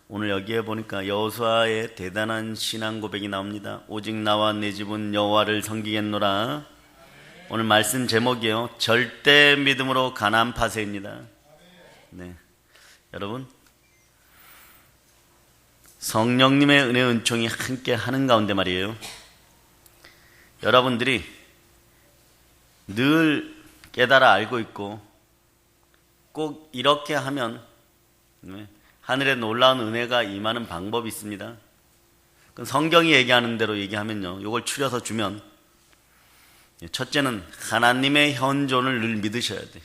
오늘 여기에 보니까 여호수아의 대단한 신앙 고백이 나옵니다. 오직 나와 내 집은 여호와를 섬기겠노라. 오늘 말씀 제목이요, 절대 믿음으로 가나안 파세입니다. 네, 여러분, 성령님의 은혜 은총이 함께 하는 가운데 말이에요, 여러분들이 늘 깨달아 알고 있고 꼭 이렇게 하면 하늘에 놀라운 은혜가 임하는 방법이 있습니다. 성경이 얘기하는 대로 얘기하면요, 이걸 추려서 주면, 첫째는 하나님의 현존을 늘 믿으셔야 돼요.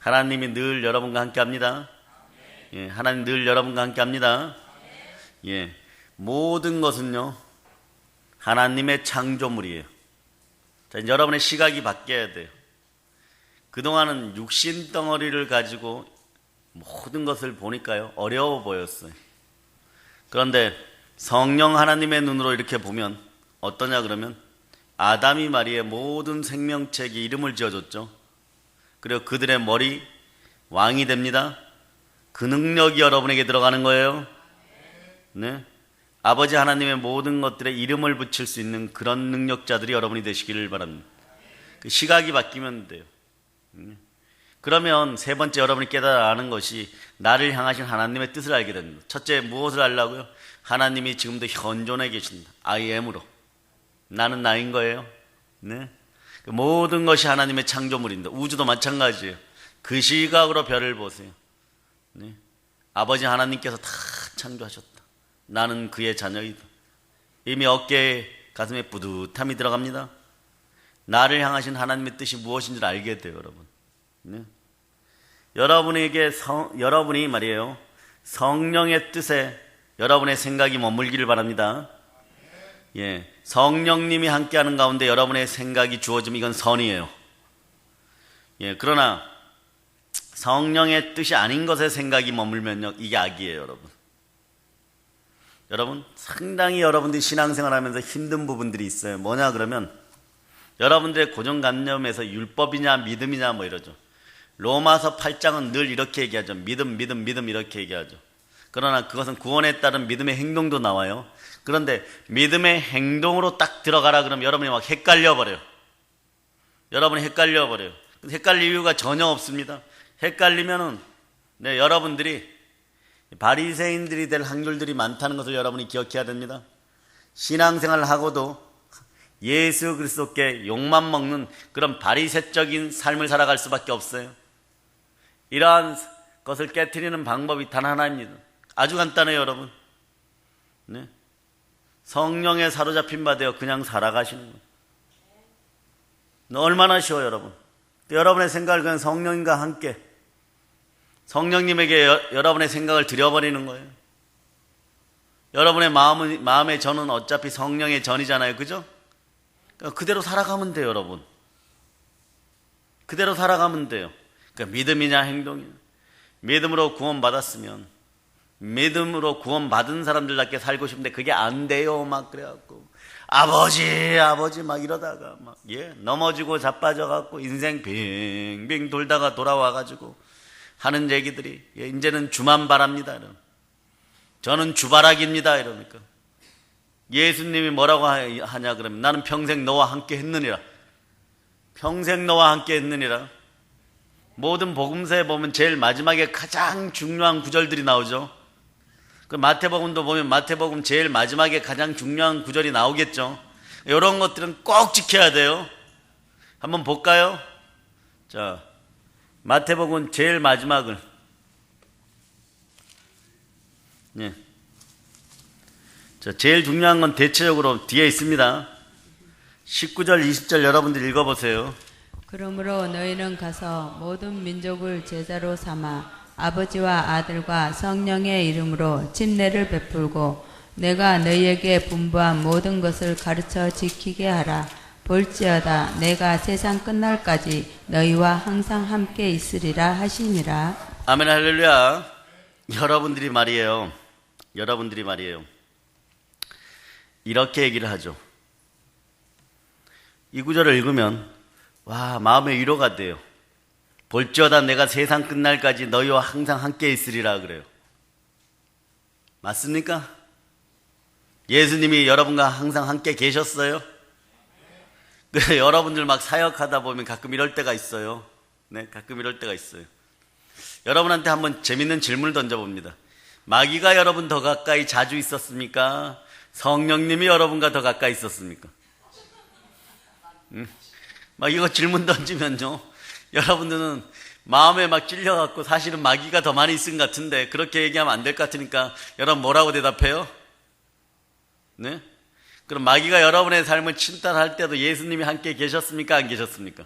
하나님이 늘 여러분과 함께 합니다. 예, 하나님 늘 여러분과 함께 합니다. 예, 모든 것은요, 하나님의 창조물이에요. 자, 여러분의 시각이 바뀌어야 돼요. 그동안은 육신 덩어리를 가지고 모든 것을 보니까요, 어려워 보였어요. 그런데 성령 하나님의 눈으로 이렇게 보면 어떠냐 그러면, 아담이 말이에 모든 생명체에게 이름을 지어줬죠. 그리고 그들의 머리 왕이 됩니다. 그 능력이 여러분에게 들어가는 거예요. 네, 아버지 하나님의 모든 것들에 이름을 붙일 수 있는 그런 능력자들이 여러분이 되시기를 바랍니다. 그 시각이 바뀌면 돼요. 그러면 세 번째, 여러분이 깨달아 아는 것이 나를 향하신 하나님의 뜻을 알게 됩니다. 첫째, 무엇을 알라고요? 하나님이 지금도 현존해 계신다. I am으로. 나는 나인 거예요. 네? 모든 것이 하나님의 창조물입니다. 우주도 마찬가지예요. 그 시각으로 별을 보세요. 네? 아버지 하나님께서 다 창조하셨다. 나는 그의 자녀이다. 이미 어깨에, 가슴에 뿌듯함이 들어갑니다. 나를 향하신 하나님의 뜻이 무엇인지를 알게 돼요, 여러분. 네? 여러분이 말이에요, 성령의 뜻에 여러분의 생각이 머물기를 바랍니다. 예, 성령님이 함께하는 가운데 여러분의 생각이 주어지면 이건 선이에요. 예, 그러나 성령의 뜻이 아닌 것에 생각이 머물면요, 이게 악이에요, 여러분. 여러분, 상당히 여러분들이 신앙생활하면서 힘든 부분들이 있어요. 뭐냐 그러면, 여러분들의 고정관념에서 율법이냐 믿음이냐 뭐 이러죠. 로마서 8장은 늘 이렇게 얘기하죠. 믿음 이렇게 얘기하죠. 그러나 그것은 구원에 따른 믿음의 행동도 나와요. 그런데 믿음의 행동으로 딱 들어가라 그러면 여러분이 막 헷갈려 버려요. 헷갈릴 이유가 전혀 없습니다. 헷갈리면은, 네, 여러분들이 바리새인들이 될 확률들이 많다는 것을 여러분이 기억해야 됩니다. 신앙생활을 하고도 예수 그리스도께 욕만 먹는 그런 바리새적인 삶을 살아갈 수밖에 없어요. 이러한 것을 깨트리는 방법이 단 하나입니다. 아주 간단해요, 여러분. 네? 성령에 사로잡힌 바 되어 그냥 살아가시는 거예요. 얼마나 쉬워요, 여러분. 여러분의 생각을 그냥 성령님과 함께, 성령님에게 여러분의 생각을 드려버리는 거예요. 여러분의 마음의 전은 어차피 성령의 전이잖아요, 그죠? 그대로 살아가면 돼요, 여러분. 그대로 살아가면 돼요. 그러니까 믿음이냐 행동이냐. 믿음으로 구원받았으면, 믿음으로 구원받은 사람들답게 살고 싶은데 그게 안 돼요. 막 그래갖고 아버지 막 이러다가 막, 예, 넘어지고 자빠져갖고 인생 빙빙 돌다가 돌아와가지고 하는 얘기들이, 예, 이제는 주만 바랍니다. 이러면. 저는 주바라기입니다. 이러니까. 예수님이 뭐라고 하냐 그러면, 나는 평생 너와 함께 했느니라. 평생 너와 함께 했느니라. 모든 복음서에 보면 제일 마지막에 가장 중요한 구절들이 나오죠. 그 마태복음도 보면 마태복음 제일 마지막에 가장 중요한 구절이 나오겠죠. 이런 것들은 꼭 지켜야 돼요. 한번 볼까요? 자, 마태복음 제일 마지막을, 예. 자, 제일 중요한 건 대체적으로 뒤에 있습니다. 19절, 20절 여러분들 읽어보세요. 그러므로 너희는 가서 모든 민족을 제자로 삼아 아버지와 아들과 성령의 이름으로 침례를 베풀고 내가 너희에게 분부한 모든 것을 가르쳐 지키게 하라. 볼지어다 내가 세상 끝날까지 너희와 항상 함께 있으리라 하시니라. 아멘, 할렐루야. 여러분들이 말이에요, 이렇게 얘기를 하죠. 이 구절을 읽으면 와, 마음의 위로가 돼요. 볼지어다 내가 세상 끝날까지 너희와 항상 함께 있으리라 그래요. 맞습니까? 예수님이 여러분과 항상 함께 계셨어요? 그래, 여러분들 막 사역하다 보면 가끔 이럴 때가 있어요. 네, 가끔 이럴 때가 있어요. 여러분한테 한번 재밌는 질문을 던져봅니다. 마귀가 여러분 더 가까이 자주 있었습니까? 성령님이 여러분과 더 가까이 있었습니까? 막 이거 질문 던지면요, 여러분들은 마음에 막 찔려갖고 사실은 마귀가 더 많이 있은 것 같은데 그렇게 얘기하면 안 될 것 같으니까 여러분 뭐라고 대답해요? 네? 그럼 마귀가 여러분의 삶을 침탈할 때도 예수님이 함께 계셨습니까? 안 계셨습니까?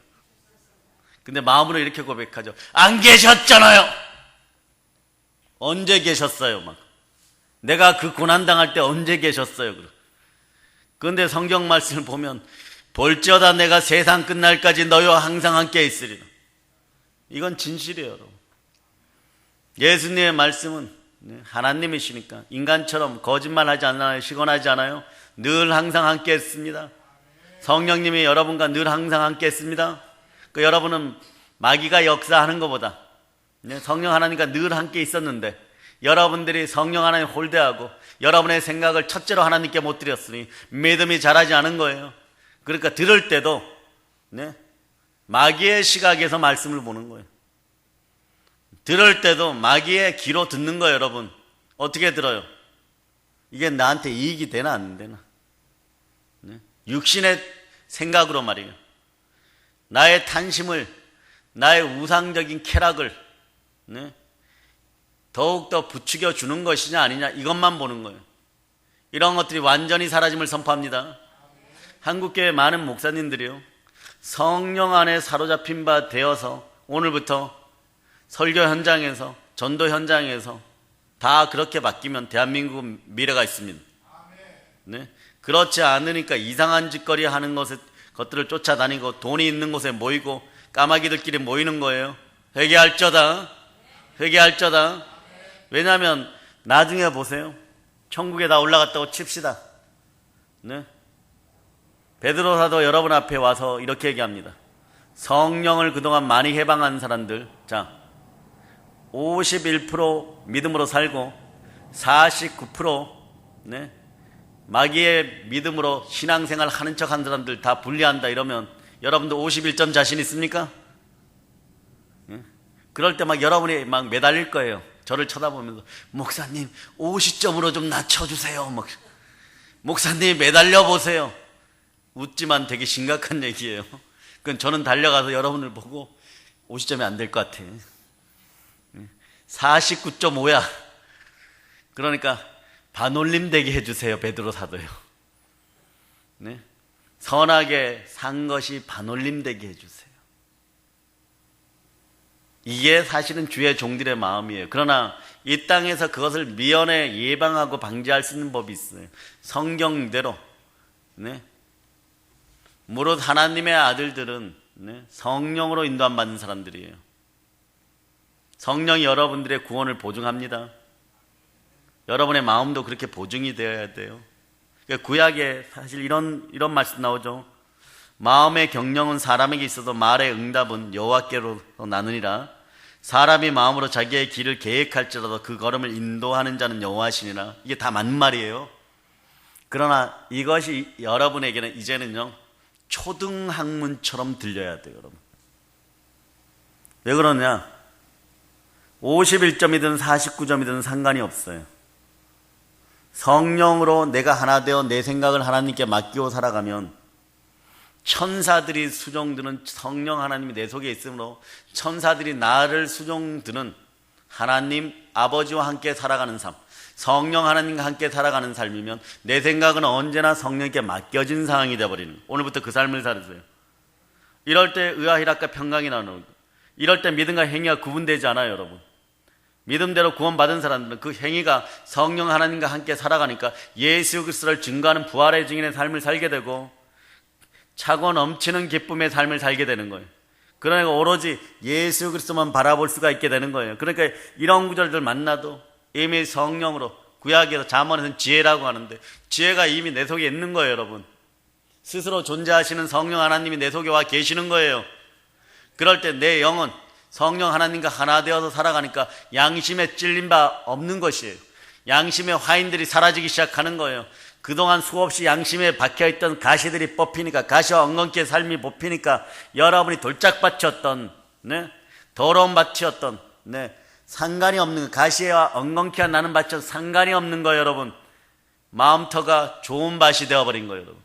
근데 마음으로 이렇게 고백하죠. 안 계셨잖아요. 언제 계셨어요? 막 내가 그 고난당할 때 언제 계셨어요? 그런데 성경 말씀을 보면 볼지어다 내가 세상 끝날까지 너희와 항상 함께 있으리라. 이건 진실이에요, 여러분. 예수님의 말씀은 하나님이시니까 인간처럼 거짓말하지 않아요. 시건하지 않아요. 늘 항상 함께 했습니다. 성령님이 여러분과 늘 항상 함께 했습니다. 여러분은 마귀가 역사하는 것보다 성령 하나님과 늘 함께 있었는데 여러분들이 성령 하나님 홀대하고 여러분의 생각을 첫째로 하나님께 못 드렸으니 믿음이 자라지 않은 거예요. 그러니까 들을 때도 마귀의 시각에서 말씀을 보는 거예요. 들을 때도 마귀의 귀로 듣는 거예요, 여러분. 어떻게 들어요? 이게 나한테 이익이 되나 안 되나? 육신의 생각으로 말이에요. 나의 탐심을, 나의 우상적인 쾌락을 더욱더 부추겨 주는 것이냐 아니냐 이것만 보는 거예요. 이런 것들이 완전히 사라짐을 선포합니다. 한국교회 많은 목사님들이요, 성령 안에 사로잡힌 바 되어서 오늘부터 설교 현장에서 전도 현장에서 다 그렇게 바뀌면 대한민국 미래가 있습니다. 네? 그렇지 않으니까 이상한 짓거리 하는 것들을 쫓아다니고 돈이 있는 곳에 모이고 까마귀들끼리 모이는 거예요. 회개할저다. 회개할저다. 왜냐하면 나중에 보세요. 천국에 다 올라갔다고 칩시다. 네? 베드로 사도 여러분 앞에 와서 이렇게 얘기합니다. 성령을 그동안 많이 해방한 사람들, 자, 51% 믿음으로 살고 49% 마귀의 믿음으로 신앙생활 하는 척 한 사람들 다 분리한다 이러면 여러분도 51점 자신 있습니까? 그럴 때 막 여러분이 막 매달릴 거예요. 저를 쳐다보면서 목사님 50점으로 좀 낮춰주세요. 막 목사님 매달려 보세요. 웃지만 되게 심각한 얘기예요. 그건 저는 달려가서 여러분을 보고 50점이 안 될 것 같아. 49.5야. 그러니까 반올림 되게 해주세요. 베드로 사도요. 네? 선하게 산 것이 반올림 되게 해주세요. 이게 사실은 주의 종들의 마음이에요. 그러나 이 땅에서 그것을 미연에 예방하고 방지할 수 있는 법이 있어요. 성경대로. 무릇 하나님의 아들들은 성령으로 인도함 받는 사람들이에요. 성령이 여러분들의 구원을 보증합니다. 여러분의 마음도 그렇게 보증이 되어야 돼요. 구약에 사실 이런 말씀 나오죠. 마음의 경영은 사람에게 있어도 말의 응답은 여호와께로 나누니라. 사람이 마음으로 자기의 길을 계획할지라도 그 걸음을 인도하는 자는 여호와시니라. 이게 다 맞는 말이에요. 그러나 이것이 여러분에게는 이제는요 초등학문처럼 들려야 돼요, 여러분. 왜 그러냐? 51점이든 49점이든 상관이 없어요. 성령으로 내가 하나 되어 내 생각을 하나님께 맡기고 살아가면 천사들이 수종드는 성령 하나님이 내 속에 있으므로 천사들이 나를 수종드는 하나님 아버지와 함께 살아가는 삶, 성령 하나님과 함께 살아가는 삶이면 내 생각은 언제나 성령께 맡겨진 상황이 되어버리는 거예요. 오늘부터 그 삶을 살으세요. 이럴 때 의아희락과 평강이 나오는 거예요. 이럴 때 믿음과 행위가 구분되지 않아요, 여러분. 믿음대로 구원받은 사람들은 그 행위가 성령 하나님과 함께 살아가니까 예수 그리스도를 증거하는 부활의 증인의 삶을 살게 되고 차고 넘치는 기쁨의 삶을 살게 되는 거예요. 그러니까 오로지 예수 그리스도만 바라볼 수가 있게 되는 거예요. 그러니까 이런 구절들 만나도 이미 성령으로, 구약에서 잠언에서는 지혜라고 하는데 지혜가 이미 내 속에 있는 거예요, 여러분. 스스로 존재하시는 성령 하나님이 내 속에 와 계시는 거예요. 그럴 때 내 영은 성령 하나님과 하나 되어서 살아가니까 양심에 찔린 바 없는 것이에요. 양심의 화인들이 사라지기 시작하는 거예요. 그동안 수없이 양심에 박혀있던 가시들이 뽑히니까, 가시와 엉겅퀴의 삶이 뽑히니까 여러분이 돌짝밭이었던, 네? 더러운 밭이었던, 네? 상관이 없는, 가시와 엉겅퀴가 나는 밭이어서 상관이 없는 거예요, 여러분. 마음터가 좋은 밭이 되어버린 거예요, 여러분.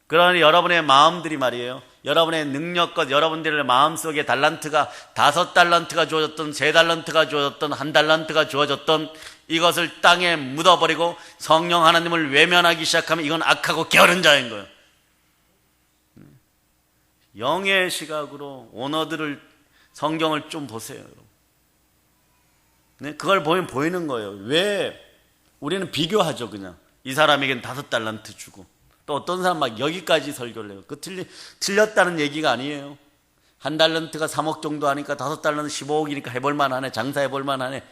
그러니 여러분의 마음들이 말이에요, 여러분의 능력과 여러분들의 마음속에 달란트가 5달란트가 주어졌던, 3달란트가 주어졌던, 1달란트가 주어졌던 이것을 땅에 묻어버리고 성령 하나님을 외면하기 시작하면 이건 악하고 게으른 자인 거예요. 영의 시각으로 오너들을, 성경을 좀 보세요, 여러분. 네? 그걸 보면 보이는 거예요. 왜 우리는 비교하죠, 그냥. 이 사람에겐 5달란트 주고, 또 어떤 사람 막 여기까지 설교를 해요. 그 틀렸다는 얘기가 아니에요. 1달란트가 3억 정도 하니까 5달란트 15억이니까 해볼만 하네. 장사해볼만 하네.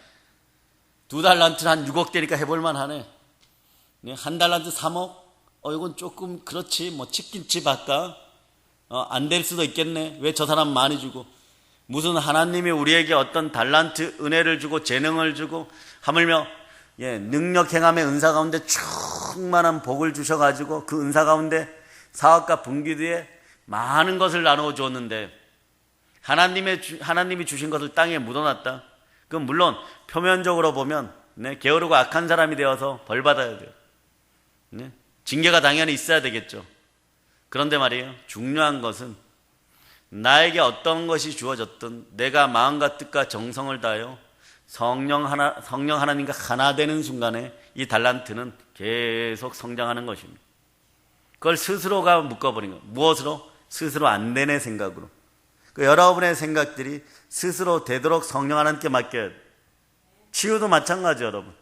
2달란트는 한 6억 되니까 해볼만 하네. 1달란트 3억? 이건 조금 그렇지. 뭐 치킨집 할까? 안 될 수도 있겠네. 왜 저 사람 많이 주고? 무슨 하나님이 우리에게 어떤 달란트 은혜를 주고 재능을 주고 하물며 능력 행함의 은사 가운데 충만한 복을 주셔가지고 그 은사 가운데 사업과 분기 뒤에 많은 것을 나누어 주었는데 하나님이 주신 것을 땅에 묻어놨다. 그건 물론 표면적으로 보면 게으르고 악한 사람이 되어서 벌 받아야 돼요. 징계가 당연히 있어야 되겠죠. 그런데 말이에요, 중요한 것은 나에게 어떤 것이 주어졌든 내가 마음과 뜻과 정성을 다하여 성령 하나님과 하나 되는 순간에 이 달란트는 계속 성장하는 것입니다. 그걸 스스로가 묶어버린 거예요. 무엇으로? 스스로 안 되네 생각으로. 여러분의 생각들이 스스로 되도록 성령 하나님께 맡겨야 돼요. 치유도 마찬가지예요, 여러분.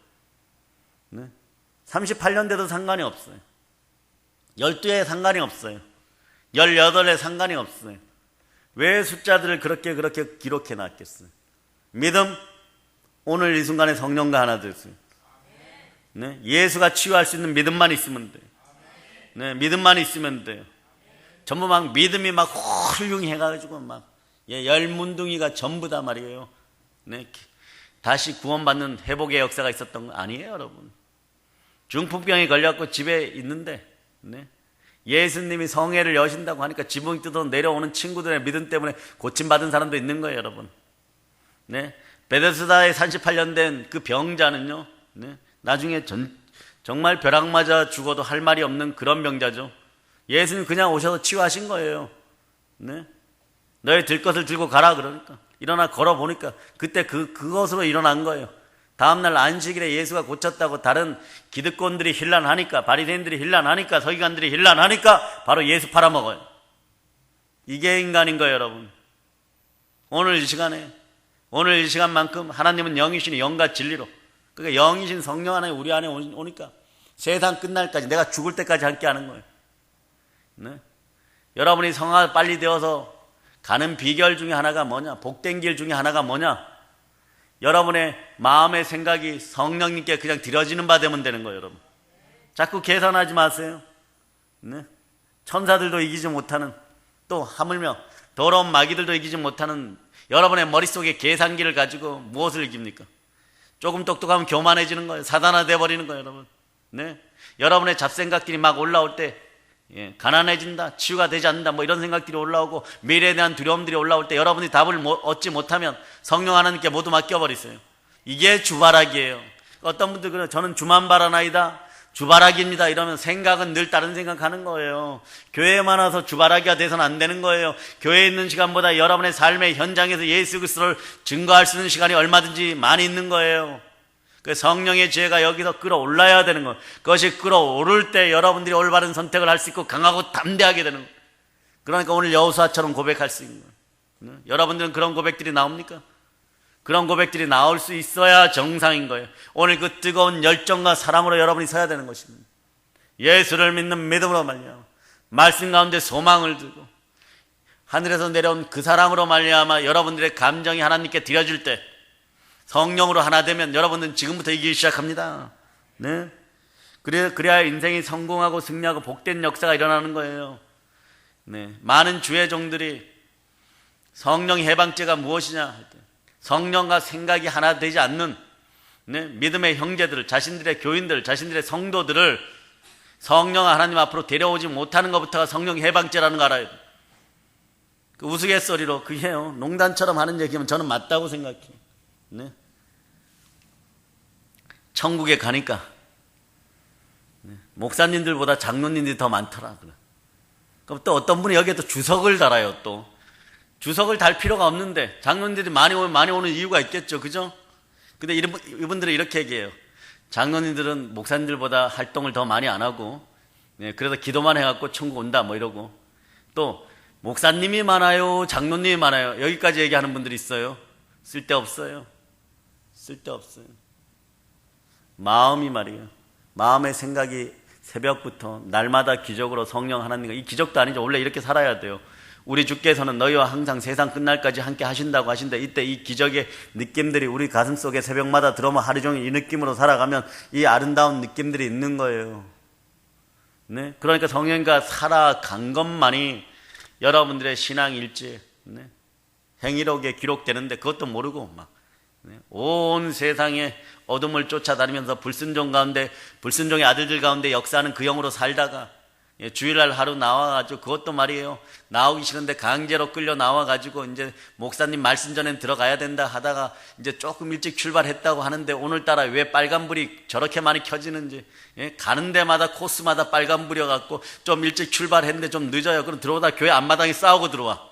38년 돼도 상관이 없어요. 12에 상관이 없어요. 18에 상관이 없어요. 왜 숫자들을 그렇게 기록해 놨겠어요? 믿음, 오늘 이 순간에 성령과 하나 되었어요. 네? 예수가 치유할 수 있는 믿음만 있으면 돼요. 네, 믿음만 있으면 돼요. 전부 막 믿음이 막 훌륭히 해가지고 막 열문둥이가 전부 다 말이에요. 네, 다시 구원받는 회복의 역사가 있었던 거 아니에요, 여러분. 중풍병에 걸려갖고 집에 있는데 예수님이 성회를 여신다고 하니까 지붕이 뜯어 내려오는 친구들의 믿음 때문에 고침받은 사람도 있는 거예요, 여러분. 베데스다에 38년 된 그 병자는요, 나중에 정말 벼락 맞아 죽어도 할 말이 없는 그런 병자죠. 예수님 그냥 오셔서 치유하신 거예요. 너희 들 것을 들고 가라 그러니까 일어나 걸어보니까 그때 그것으로 일어난 거예요. 다음날 안식일에 예수가 고쳤다고 다른 기득권들이 힐난하니까, 바리새인들이 힐난하니까, 서기관들이 힐난하니까 바로 예수 팔아먹어요. 이게 인간인 거예요, 여러분. 오늘 이 시간만큼 하나님은 영이시니 영과 진리로, 그러니까 영이신 성령 하나님 우리 안에 오니까 세상 끝날까지, 내가 죽을 때까지 함께 하는 거예요. 여러분이 성화가 빨리 되어서 가는 비결 중에 하나가 뭐냐? 복된 길 중에 하나가 뭐냐? 여러분의 마음의 생각이 성령님께 그냥 드려지는 바 되면 되는 거예요, 여러분. 자꾸 계산하지 마세요. 천사들도 이기지 못하는, 또 하물며 더러운 마귀들도 이기지 못하는 여러분의 머릿속에 계산기를 가지고 무엇을 이깁니까? 조금 똑똑하면 교만해지는 거예요. 사단화 돼버리는 거예요, 여러분. 여러분의 잡생각들이 막 올라올 때 가난해진다, 치유가 되지 않는다, 뭐 이런 생각들이 올라오고 미래에 대한 두려움들이 올라올 때 여러분이 답을 얻지 못하면 성령 하나님께 모두 맡겨버리세요. 이게 주바라기예요. 어떤 분들 그래요. 저는 주만 바라나이다, 주바라기입니다 이러면 생각은 늘 다른 생각하는 거예요. 교회에만 와서 주바라기가 돼서는 안 되는 거예요. 교회에 있는 시간보다 여러분의 삶의 현장에서 예수 그리스도를 증거할 수 있는 시간이 얼마든지 많이 있는 거예요. 그 성령의 지혜가 여기서 끌어올라야 되는 거예요. 그것이 끌어오를 때 여러분들이 올바른 선택을 할 수 있고 강하고 담대하게 되는 거예요. 그러니까 오늘 여호수아처럼 고백할 수 있는 거예요. 여러분들은 그런 고백들이 나옵니까? 그런 고백들이 나올 수 있어야 정상인 거예요. 오늘 그 뜨거운 열정과 사랑으로 여러분이 서야 되는 것입니다. 예수를 믿는 믿음으로 말미암아 말씀 가운데 소망을 두고 하늘에서 내려온 그 사랑으로 말미암아 여러분들의 감정이 하나님께 드려질 때 성령으로 하나 되면 여러분들은 지금부터 이기기 시작합니다. 그래야 인생이 성공하고 승리하고 복된 역사가 일어나는 거예요. 많은 주의 종들이 성령 해방죄가 무엇이냐 할 때 성령과 생각이 하나 되지 않는 네? 믿음의 형제들을, 자신들의 교인들, 자신들의 성도들을 성령 하나님 앞으로 데려오지 못하는 것부터가 성령 해방죄라는 거 알아요. 그 우스갯소리로 그게요, 농담처럼 하는 얘기면 저는 맞다고 생각해요. 네? 천국에 가니까 목사님들보다 장로님들이 더 많더라. 그럼 또 어떤 분이 여기에 또 주석을 달아요. 또 주석을 달 필요가 없는데 장로님들이 많이 오는 이유가 있겠죠, 그죠? 근데 이분들은 이렇게 얘기해요. 장로님들은 목사님들보다 활동을 더 많이 안 하고, 네, 그래서 기도만 해갖고 천국 온다 뭐 이러고, 또 목사님이 많아요, 장로님이 많아요, 여기까지 얘기하는 분들이 있어요. 쓸데없어요. 쓸데없어요. 마음이 말이에요. 마음의 생각이 새벽부터 날마다 기적으로 성령 하나님과, 이 기적도 아니죠. 원래 이렇게 살아야 돼요. 우리 주께서는 너희와 항상 세상 끝날까지 함께 하신다고 하신데, 이때 이 기적의 느낌들이 우리 가슴속에 새벽마다 들어오면 하루 종일 이 느낌으로 살아가면 이 아름다운 느낌들이 있는 거예요. 네? 그러니까 성령과 살아간 것만이 여러분들의 신앙 일지, 네? 행위록에 기록되는데 그것도 모르고 막, 네? 온 세상에 어둠을 쫓아다니면서 불순종 가운데, 불순종의 아들들 가운데 역사하는 그 영으로 살다가, 예, 주일날 하루 나와가지고, 그것도 말이에요, 나오기 싫은데 강제로 끌려 나와가지고 이제 목사님 말씀 전엔 들어가야 된다 하다가 이제 조금 일찍 출발했다고 하는데, 오늘따라 왜 빨간불이 저렇게 많이 켜지는지, 예, 가는 데마다 코스마다 빨간불이 갖고 좀 일찍 출발했는데 좀 늦어요. 그럼 들어오다 교회 앞마당에 싸우고 들어와.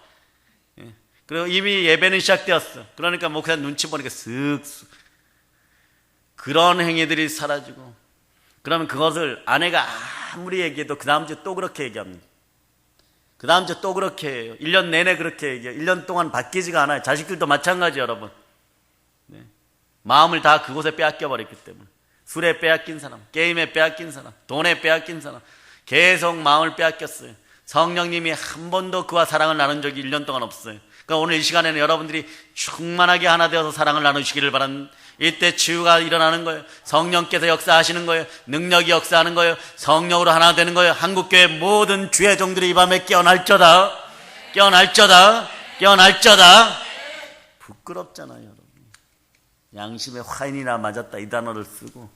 예, 그리고 이미 예배는 시작되었어. 그러니까 목사님 눈치 보니까 쓱 그런 행위들이 사라지고, 그러면 그것을 아내가 아무리 얘기해도 그 다음 주에 또 그렇게 얘기합니다. 그 다음 주에 또 그렇게 해요. 1년 내내 그렇게 얘기해요. 1년 동안 바뀌지가 않아요. 자식들도 마찬가지, 여러분. 네. 마음을 다 그곳에 빼앗겨버렸기 때문에. 술에 빼앗긴 사람, 게임에 빼앗긴 사람, 돈에 빼앗긴 사람, 계속 마음을 빼앗겼어요. 성령님이 한 번도 그와 사랑을 나눈 적이 1년 동안 없어요. 그러니까 오늘 이 시간에는 여러분들이 충만하게 하나 되어서 사랑을 나누시기를 바랍니다. 이때 치유가 일어나는 거예요. 성령께서 역사하시는 거예요. 능력이 역사하는 거예요. 성령으로 하나 되는 거예요. 한국교회 모든 주의 종들이 이 밤에 깨어날저다. 깨어날저다. 깨어날저다. 부끄럽잖아요, 여러분. 양심에 화인이나 맞았다 이 단어를 쓰고,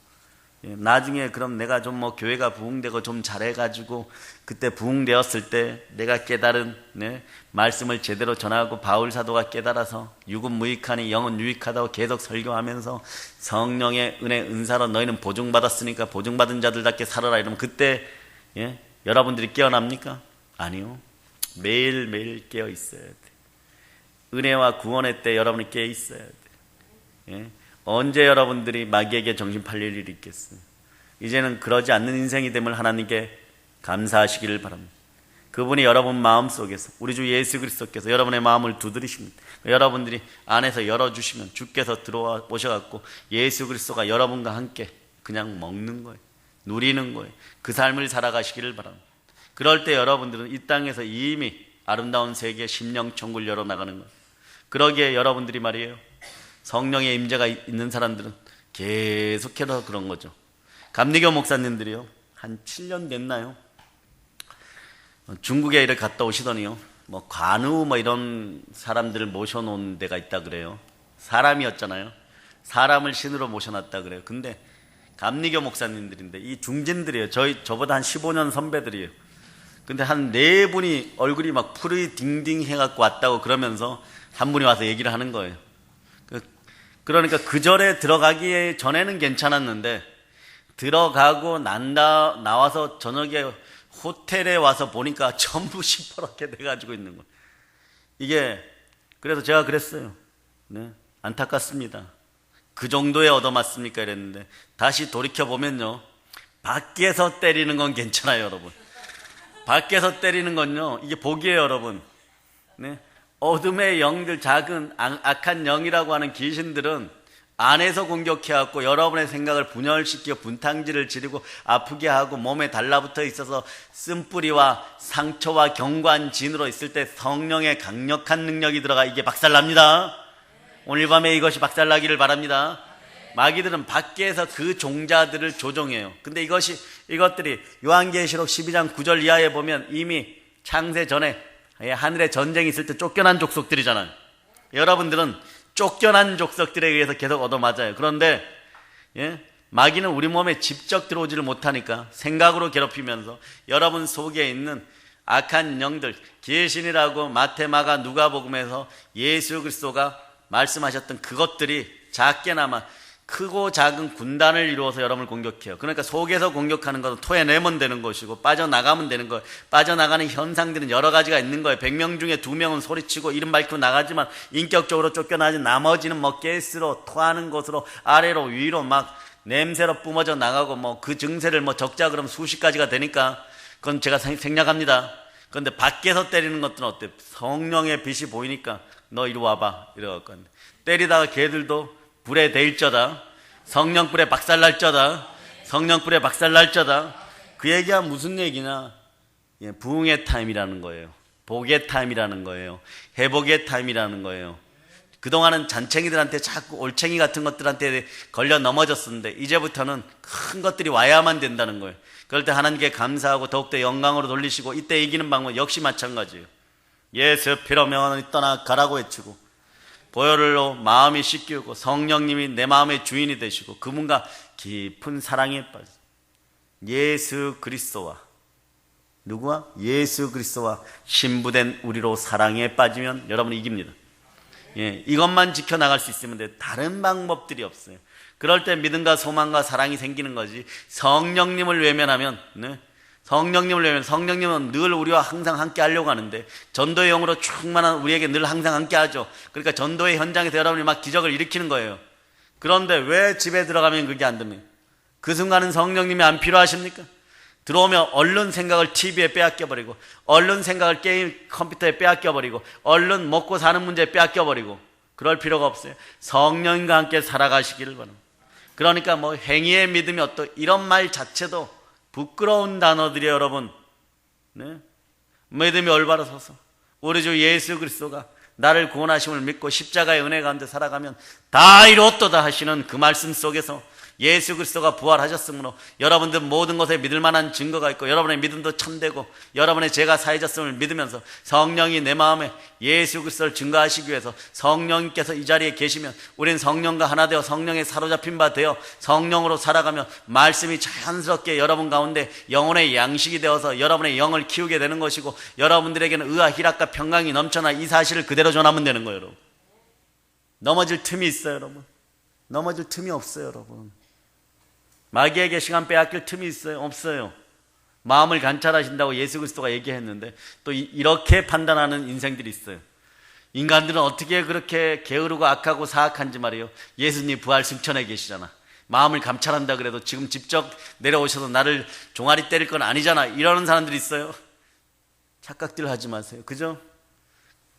예, 나중에 그럼 내가 좀 뭐 교회가 부흥되고 좀 잘해가지고 그때 부흥되었을 때 내가 깨달은, 네, 말씀을 제대로 전하고 바울 사도가 깨달아서 육은 무익하니 영은 유익하다고 계속 설교하면서 성령의 은혜 은사로 너희는 보증받았으니까 보증받은 자들답게 살아라 이러면 그때, 예, 여러분들이 깨어납니까? 아니요. 매일매일 깨어 있어야 돼. 은혜와 구원의 때 여러분이 깨어 있어야 돼. 예? 언제 여러분들이 마귀에게 정신 팔릴 일이 있겠어요? 이제는 그러지 않는 인생이 됨을 하나님께 감사하시기를 바랍니다. 그분이 여러분 마음속에서, 우리 주 예수 그리스도께서 여러분의 마음을 두드리십니다. 여러분들이 안에서 열어주시면 주께서 들어와 오셔갖고 예수 그리스도가 여러분과 함께 그냥 먹는 거예요. 누리는 거예요. 그 삶을 살아가시기를 바랍니다. 그럴 때 여러분들은 이 땅에서 이미 아름다운 세계 심령천국을 열어나가는 거예요. 그러기에 여러분들이 말이에요, 성령의 임재가 있는 사람들은 계속해서 그런 거죠. 감리교 목사님들이요, 한 7년 됐나요? 중국에 이를 갔다 오시더니요, 뭐 관우 뭐 이런 사람들을 모셔놓은 데가 있다 그래요. 사람이었잖아요. 사람을 신으로 모셔놨다 그래요. 근데 감리교 목사님들인데 이 중진들이에요. 저보다 한 15년 선배들이에요. 근데 한 4분이 얼굴이 막 푸르이 딩딩 해갖고 왔다고 그러면서 한 분이 와서 얘기를 하는 거예요. 그러니까 그 절에 들어가기 전에는 괜찮았는데 들어가고 나와서 저녁에 호텔에 와서 보니까 전부 시퍼렇게 돼가지고 있는 거예요. 이게, 그래서 제가 그랬어요. 네, 안타깝습니다. 그 정도에 얻어맞습니까? 이랬는데 다시 돌이켜보면요, 밖에서 때리는 건 괜찮아요, 여러분. 밖에서 때리는 건요, 이게 복이에요, 여러분. 네? 어둠의 영들, 작은 악한 영이라고 하는 귀신들은 안에서 공격해갖고 여러분의 생각을 분열시키고 분탕질을 지르고 아프게 하고 몸에 달라붙어 있어서 쓴뿌리와 상처와 경관진으로 있을 때 성령의 강력한 능력이 들어가 이게 박살납니다. 오늘 밤에 이것이 박살나기를 바랍니다. 마귀들은 밖에서 그 종자들을 조종해요. 근데 이것들이 요한계시록 12장 9절 이하에 보면 이미 창세 전에 하늘에 전쟁이 있을 때 쫓겨난 족속들이잖아요. 여러분들은 쫓겨난 족속들에 의해서 계속 얻어맞아요. 그런데 예? 마귀는 우리 몸에 직접 들어오지를 못하니까 생각으로 괴롭히면서 여러분 속에 있는 악한 영들, 귀신이라고 마태, 마가, 누가복음에서 예수 그리스도가 말씀하셨던 그것들이 작게나마 크고 작은 군단을 이루어서 여러분을 공격해요. 그러니까 속에서 공격하는 것은 토해내면 되는 것이고 빠져나가면 되는 거예요. 빠져나가는 현상들은 여러 가지가 있는 거예요. 100명 중에 2명은 소리치고 이름 밝히고 나가지만 인격적으로 쫓겨나지, 나머지는 뭐 가스로, 토하는 것으로, 아래로 위로 막 냄새로 뿜어져 나가고 뭐 그 증세를 뭐 적자 그러면 수십 가지가 되니까 그건 제가 생략합니다. 그런데 밖에서 때리는 것들은 어때요? 성령의 빛이 보이니까 너 이리 와봐 이래갖고 때리다가 걔들도 불에 데일쩌다, 성령 불에 박살날쩌다, 성령 불에 박살날쩌다. 그 얘기가 무슨 얘기냐? 예, 부흥의 타임이라는 거예요. 복의 타임이라는 거예요. 회복의 타임이라는 거예요. 그동안은 잔챙이들한테 자꾸 올챙이 같은 것들한테 걸려 넘어졌었는데 이제부터는 큰 것들이 와야만 된다는 거예요. 그럴 때 하나님께 감사하고 더욱더 영광으로 돌리시고, 이때 이기는 방법 역시 마찬가지예요. 예수 피로 명하노니 떠나가라고 외치고, 보혈로 마음이 씻기고 성령님이 내 마음의 주인이 되시고 그분과 깊은 사랑에 빠져 예수 그리스도와, 누구와? 예수 그리스도와 신부된 우리로 사랑에 빠지면 여러분이 이깁니다. 예, 이것만 지켜나갈 수 있으면 돼. 다른 방법들이 없어요. 그럴 때 믿음과 소망과 사랑이 생기는 거지. 성령님을 외면하면, 네? 성령님을 외면, 성령님은 늘 우리와 항상 함께 하려고 하는데 전도의 영으로 충만한 우리에게 늘 항상 함께 하죠. 그러니까 전도의 현장에서 여러분이 막 기적을 일으키는 거예요. 그런데 왜 집에 들어가면 그게 안 됩니까? 그 순간은 성령님이 안 필요하십니까? 들어오면 얼른 생각을 TV에 빼앗겨버리고, 얼른 생각을 게임 컴퓨터에 빼앗겨버리고, 얼른 먹고 사는 문제에 빼앗겨버리고, 그럴 필요가 없어요. 성령님과 함께 살아가시기를 바랍니다. 그러니까 뭐 행위의 믿음이 어떠, 이런 말 자체도 부끄러운 단어들이에요, 여러분. 네? 믿음이 올바로 서서 우리 주 예수 그리스도가 나를 구원하심을 믿고 십자가의 은혜 가운데 살아가면 다 이루었도다 하시는 그 말씀 속에서 예수 그리스도가 부활하셨으므로 여러분들 모든 것에 믿을 만한 증거가 있고, 여러분의 믿음도 참되고, 여러분의 죄가 사해졌음을 믿으면서 성령이 내 마음에 예수 그리스도를 증거하시기 위해서 성령님께서 이 자리에 계시면 우린 성령과 하나 되어 성령에 사로잡힌 바 되어 성령으로 살아가며 말씀이 자연스럽게 여러분 가운데 영혼의 양식이 되어서 여러분의 영을 키우게 되는 것이고, 여러분들에게는 의와 희락과 평강이 넘쳐나 이 사실을 그대로 전하면 되는 거예요. 여러분, 넘어질 틈이 있어요. 여러분, 넘어질 틈이 없어요. 여러분, 마귀에게 시간 빼앗길 틈이 있어요? 없어요. 마음을 관찰하신다고 예수 그리스도가 얘기했는데 또 이렇게 판단하는 인생들이 있어요. 인간들은 어떻게 그렇게 게으르고 악하고 사악한지 말이에요. 예수님 부활 승천해 계시잖아. 마음을 감찰한다 그래도 지금 직접 내려오셔서 나를 종아리 때릴 건 아니잖아, 이러는 사람들이 있어요. 착각들 하지 마세요. 그죠?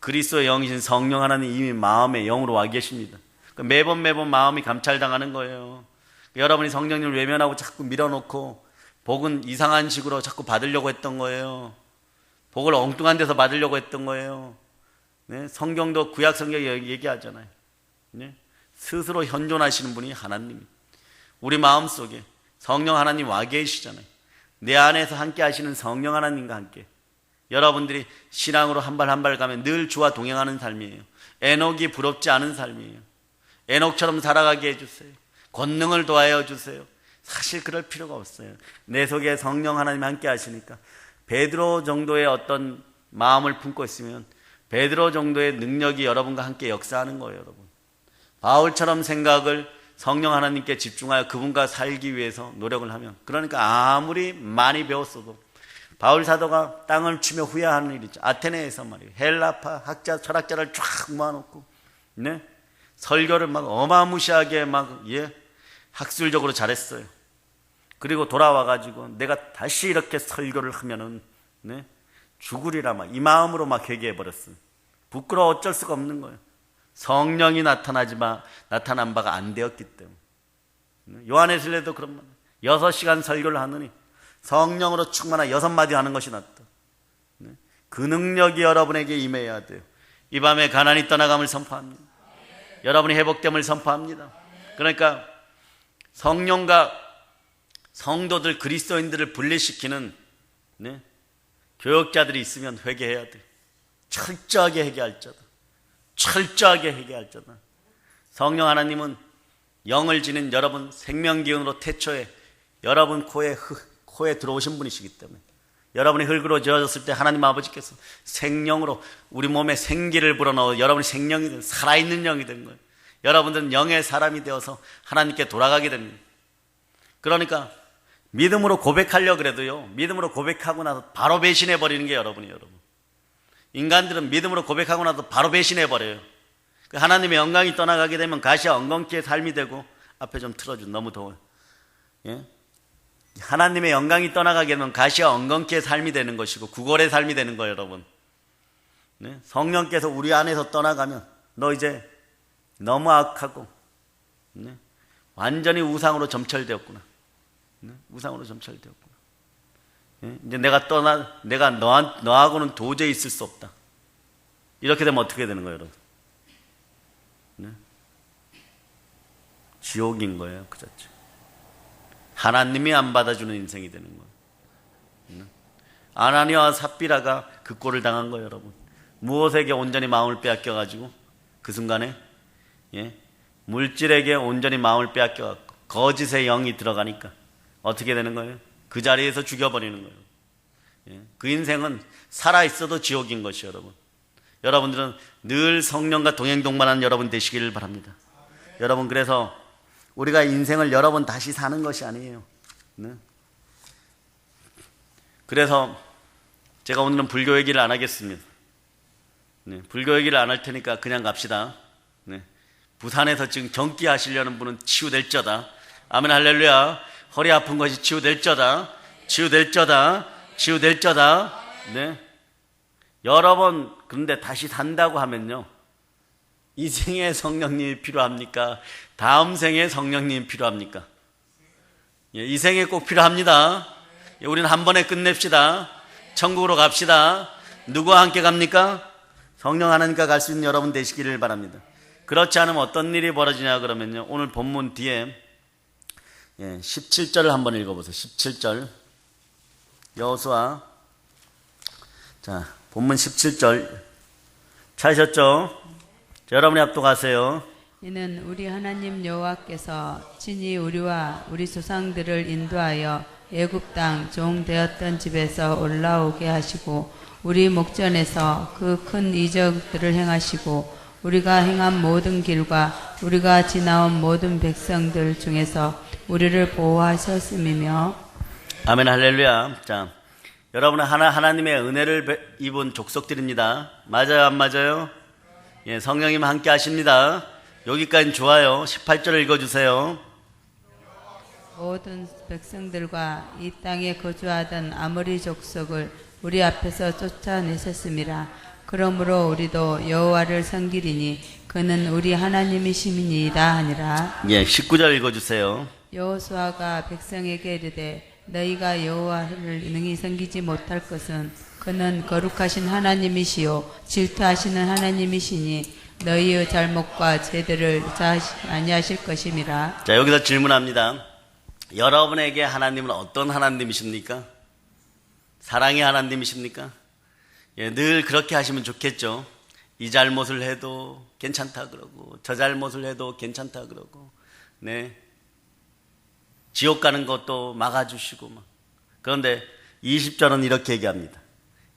그리스도의 영이신 성령 하나님 이미 마음에 영으로 와 계십니다. 매번 마음이 감찰당하는 거예요. 여러분이 성령님을 외면하고 자꾸 밀어놓고 복은 이상한 식으로 자꾸 받으려고 했던 거예요. 복을 엉뚱한 데서 받으려고 했던 거예요. 네? 성경도 구약 성경에 얘기하잖아요. 네? 스스로 현존하시는 분이 하나님, 우리 마음속에 성령 하나님 와 계시잖아요. 내 안에서 함께 하시는 성령 하나님과 함께 여러분들이 신앙으로 한 발 한 발 가면 늘 주와 동행하는 삶이에요. 에녹이 부럽지 않은 삶이에요. 에녹처럼 살아가게 해주세요. 권능을 도하여 주세요. 사실 그럴 필요가 없어요. 내 속에 성령 하나님 함께 하시니까 베드로 정도의 어떤 마음을 품고 있으면 베드로 정도의 능력이 여러분과 함께 역사하는 거예요. 여러분, 바울처럼 생각을 성령 하나님께 집중하여 그분과 살기 위해서 노력을 하면, 그러니까 아무리 많이 배웠어도 바울 사도가 땅을 치며 후회하는 일이 있죠. 아테네에서 말이에요. 헬라파 학자 철학자를 쫙 모아놓고, 네? 설교를 막 어마무시하게 막, 학술적으로 잘했어요. 그리고 돌아와가지고 내가 다시 이렇게 설교를 하면은, 네? 죽으리라 막 이 마음으로 막 회개해버렸어요. 부끄러워 어쩔 수가 없는 거예요. 성령이 나타난 바가 안 되었기 때문에. 요한에슬레도 그런 말, 6시간 설교를 하느니 성령으로 충만한 6마디 하는 것이 낫다. 그 능력이 여러분에게 임해야 돼요. 이 밤에 가난이 떠나감을 선포합니다. 여러분이 회복됨을 선포합니다. 그러니까 성령과 성도들, 그리스도인들을 분리시키는, 네? 교역자들이 있으면 회개해야 돼요. 철저하게 회개할 자다. 철저하게 회개할 자다. 성령 하나님은 영을 지닌 여러분 생명기운으로 태초에 여러분 코에 들어오신 분이시기 때문에 여러분이 흙으로 지어졌을 때 하나님 아버지께서 생령으로 우리 몸에 생기를 불어넣어 여러분이 생명이 된 살아있는 영이 된 거예요. 여러분들은 영의 사람이 되어서 하나님께 돌아가게 됩니다. 그러니까 믿음으로 고백하려고 그래도요, 믿음으로 고백하고 나서 바로 배신해버리는 게 여러분이에요. 여러분, 인간들은 믿음으로 고백하고 나서 바로 배신해버려요. 하나님의 영광이 떠나가게 되면 가시와 엉겅퀴의 삶이 되고, 앞에 좀 틀어줘, 너무 더워요. 예? 하나님의 영광이 떠나가게 되면 가시와 엉겅퀴의 삶이 되는 것이고 구걸의 삶이 되는 거예요. 여러분, 네? 성령께서 우리 안에서 떠나가면 너 이제 너무 악하고, 네? 완전히 우상으로 점철되었구나. 네? 우상으로 점철되었구나. 네? 이제 내가 너하고는 도저히 있을 수 없다. 이렇게 되면 어떻게 되는 거예요, 여러분? 네? 지옥인 거예요, 그 자체. 하나님이 안 받아주는 인생이 되는 거예요. 네? 아나니아와 삽비라가 그 꼴을 당한 거예요, 여러분. 무엇에게 온전히 마음을 빼앗겨가지고 그 순간에, 예? 물질에게 온전히 마음을 빼앗겨갖고 거짓의 영이 들어가니까 어떻게 되는 거예요? 그 자리에서 죽여버리는 거예요. 예? 그 인생은 살아있어도 지옥인 것이요, 여러분. 여러분들은 늘 성령과 동행동반하는 여러분 되시기를 바랍니다. 여러분, 그래서 우리가 인생을 여러 번 다시 사는 것이 아니에요. 네? 그래서 제가 오늘은 불교 얘기를 안 하겠습니다. 네, 불교 얘기를 안 할 테니까 그냥 갑시다. 네. 부산에서 지금 경기 하시려는 분은 치유될저다. 아멘, 할렐루야. 허리 아픈 것이 치유될저다. 치유될저다. 치유될저다. 네. 여러 번 그런데 다시 산다고 하면요, 이 생에 성령님이 필요합니까? 다음 생에 성령님이 필요합니까? 예, 이 생에 꼭 필요합니다. 예, 우리는 한 번에 끝냅시다. 천국으로 갑시다. 누구와 함께 갑니까? 성령 하나님과 갈 수 있는 여러분 되시기를 바랍니다. 그렇지 않으면 어떤 일이 벌어지냐 그러면요, 오늘 본문 뒤에 17절을 한번 읽어보세요. 17절 여호수아, 자, 본문 17절 찾으셨죠? 자, 여러분이 압독하세요. 이는 우리 하나님 여호와께서 친히 우리와 우리 조상들을 인도하여 애굽 땅 종되었던 집에서 올라오게 하시고 우리 목전에서 그 큰 이적들을 행하시고 우리가 행한 모든 길과 우리가 지나온 모든 백성들 중에서 우리를 보호하셨음이며. 아멘, 할렐루야. 자, 여러분은 하나님의 은혜를 입은 족속들입니다. 맞아요, 안 맞아요? 예, 성령님 함께 하십니다. 여기까지는 좋아요. 18절을 읽어주세요. 모든 백성들과 이 땅에 거주하던 아모리 족속을 우리 앞에서 쫓아내셨음이라. 그러므로 우리도 여호와를 섬기리니 그는 우리 하나님이심이니이다 하니라. 예, 19절 읽어주세요. 여호수아가 백성에게 이르되 너희가 여호와를 능히 섬기지 못할 것은 그는 거룩하신 하나님이시요 질투하시는 하나님이시니 너희의 잘못과 죄들을 아니하실 것임이라. 자, 여기서 질문합니다. 여러분에게 하나님은 어떤 하나님이십니까? 사랑의 하나님이십니까? 예, 늘 그렇게 하시면 좋겠죠. 이 잘못을 해도 괜찮다 그러고 저 잘못을 해도 괜찮다 그러고, 네, 지옥 가는 것도 막아주시고 막. 그런데 20절은 이렇게 얘기합니다.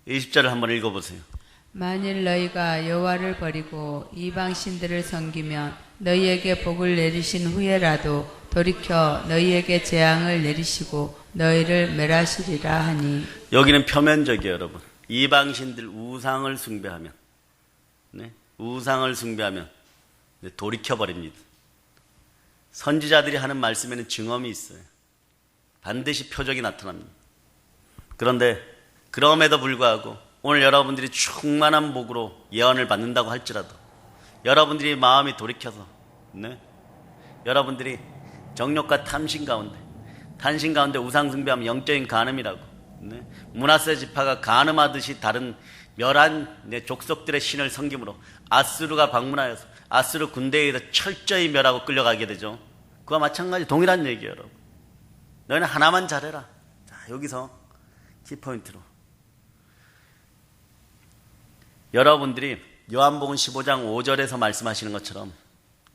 20절을 한번 읽어보세요. 만일 너희가 여호와를 버리고 이방 신들을 섬기면 너희에게 복을 내리신 후에라도 돌이켜 너희에게 재앙을 내리시고 너희를 멸하시리라 하니. 여기는 표면적이에요, 여러분. 이방 신들 우상을 숭배하면, 네, 우상을 숭배하면 돌이켜버립니다. 선지자들이 하는 말씀에는 증언이 있어요. 반드시 표적이 나타납니다. 그런데 그럼에도 불구하고 오늘 여러분들이 충만한 복으로 예언을 받는다고 할지라도 여러분들이 마음이 돌이켜서, 네, 여러분들이 정욕과 탐심 가운데 우상 숭배하면 영적인 간음이라고, 네, 므낫세 지파가 간음하듯이 다른 멸한 족속들의 신을 섬김으로 아스루가 방문하여서 아스루 군대에 의해서 철저히 멸하고 끌려가게 되죠. 그와 마찬가지 동일한 얘기예요, 여러분. 너희는 하나만 잘해라. 자, 여기서 키포인트로 여러분들이 요한복음 15장 5절에서 말씀하시는 것처럼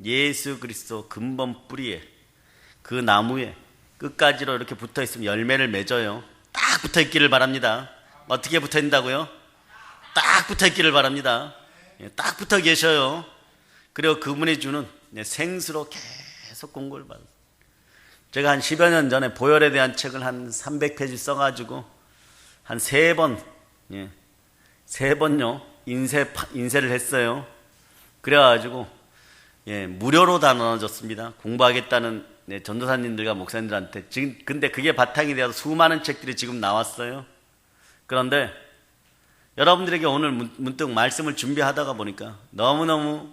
예수 그리스도 근본 뿌리에 그 나무에 끝까지로 이렇게 붙어 있으면 열매를 맺어요. 딱 붙어 있기를 바랍니다. 어떻게 붙어 있다고요? 딱 붙어 있기를 바랍니다. 딱 붙어 계셔요. 그리고 그분이 주는 생수로 계속 공부를 받아요. 제가 한 10여 년 전에 보혈에 대한 책을 한 300페이지 써가지고 한 3번요 인쇄를 했어요. 그래가지고 무료로 다 나눠줬습니다. 공부하겠다는 전도사님들과 목사님들한테. 지금 근데 그게 바탕이 되어서 수많은 책들이 지금 나왔어요. 그런데 여러분들에게 오늘 문득 말씀을 준비하다가 보니까 너무너무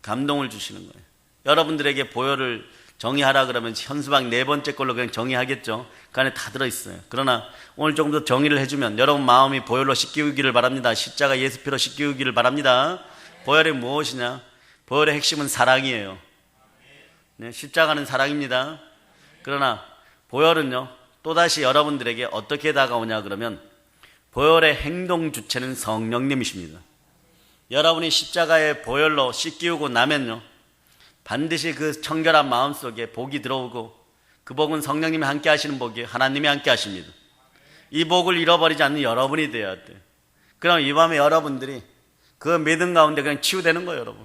감동을 주시는 거예요. 여러분들에게 보혈을 정의하라 그러면 현수막 4번째 걸로 그냥 정의하겠죠. 그 안에 다 들어있어요. 그러나 오늘 조금 더 정의를 해주면 여러분 마음이 보혈로 씻기우기를 바랍니다. 십자가 예수 피로 씻기우기를 바랍니다. 보혈이 무엇이냐? 보혈의 핵심은 사랑이에요. 십자가는 사랑입니다. 그러나 보혈은요, 또다시 여러분들에게 어떻게 다가오냐 그러면 보혈의 행동 주체는 성령님이십니다. 여러분이 십자가의 보혈로 씻기우고 나면요, 반드시 그 청결한 마음속에 복이 들어오고, 그 복은 성령님이 함께 하시는 복이에요. 하나님이 함께 하십니다. 이 복을 잃어버리지 않는 여러분이 되어야 돼요. 그럼 이 밤에 여러분들이 그 믿음 가운데 그냥 치유되는 거예요, 여러분.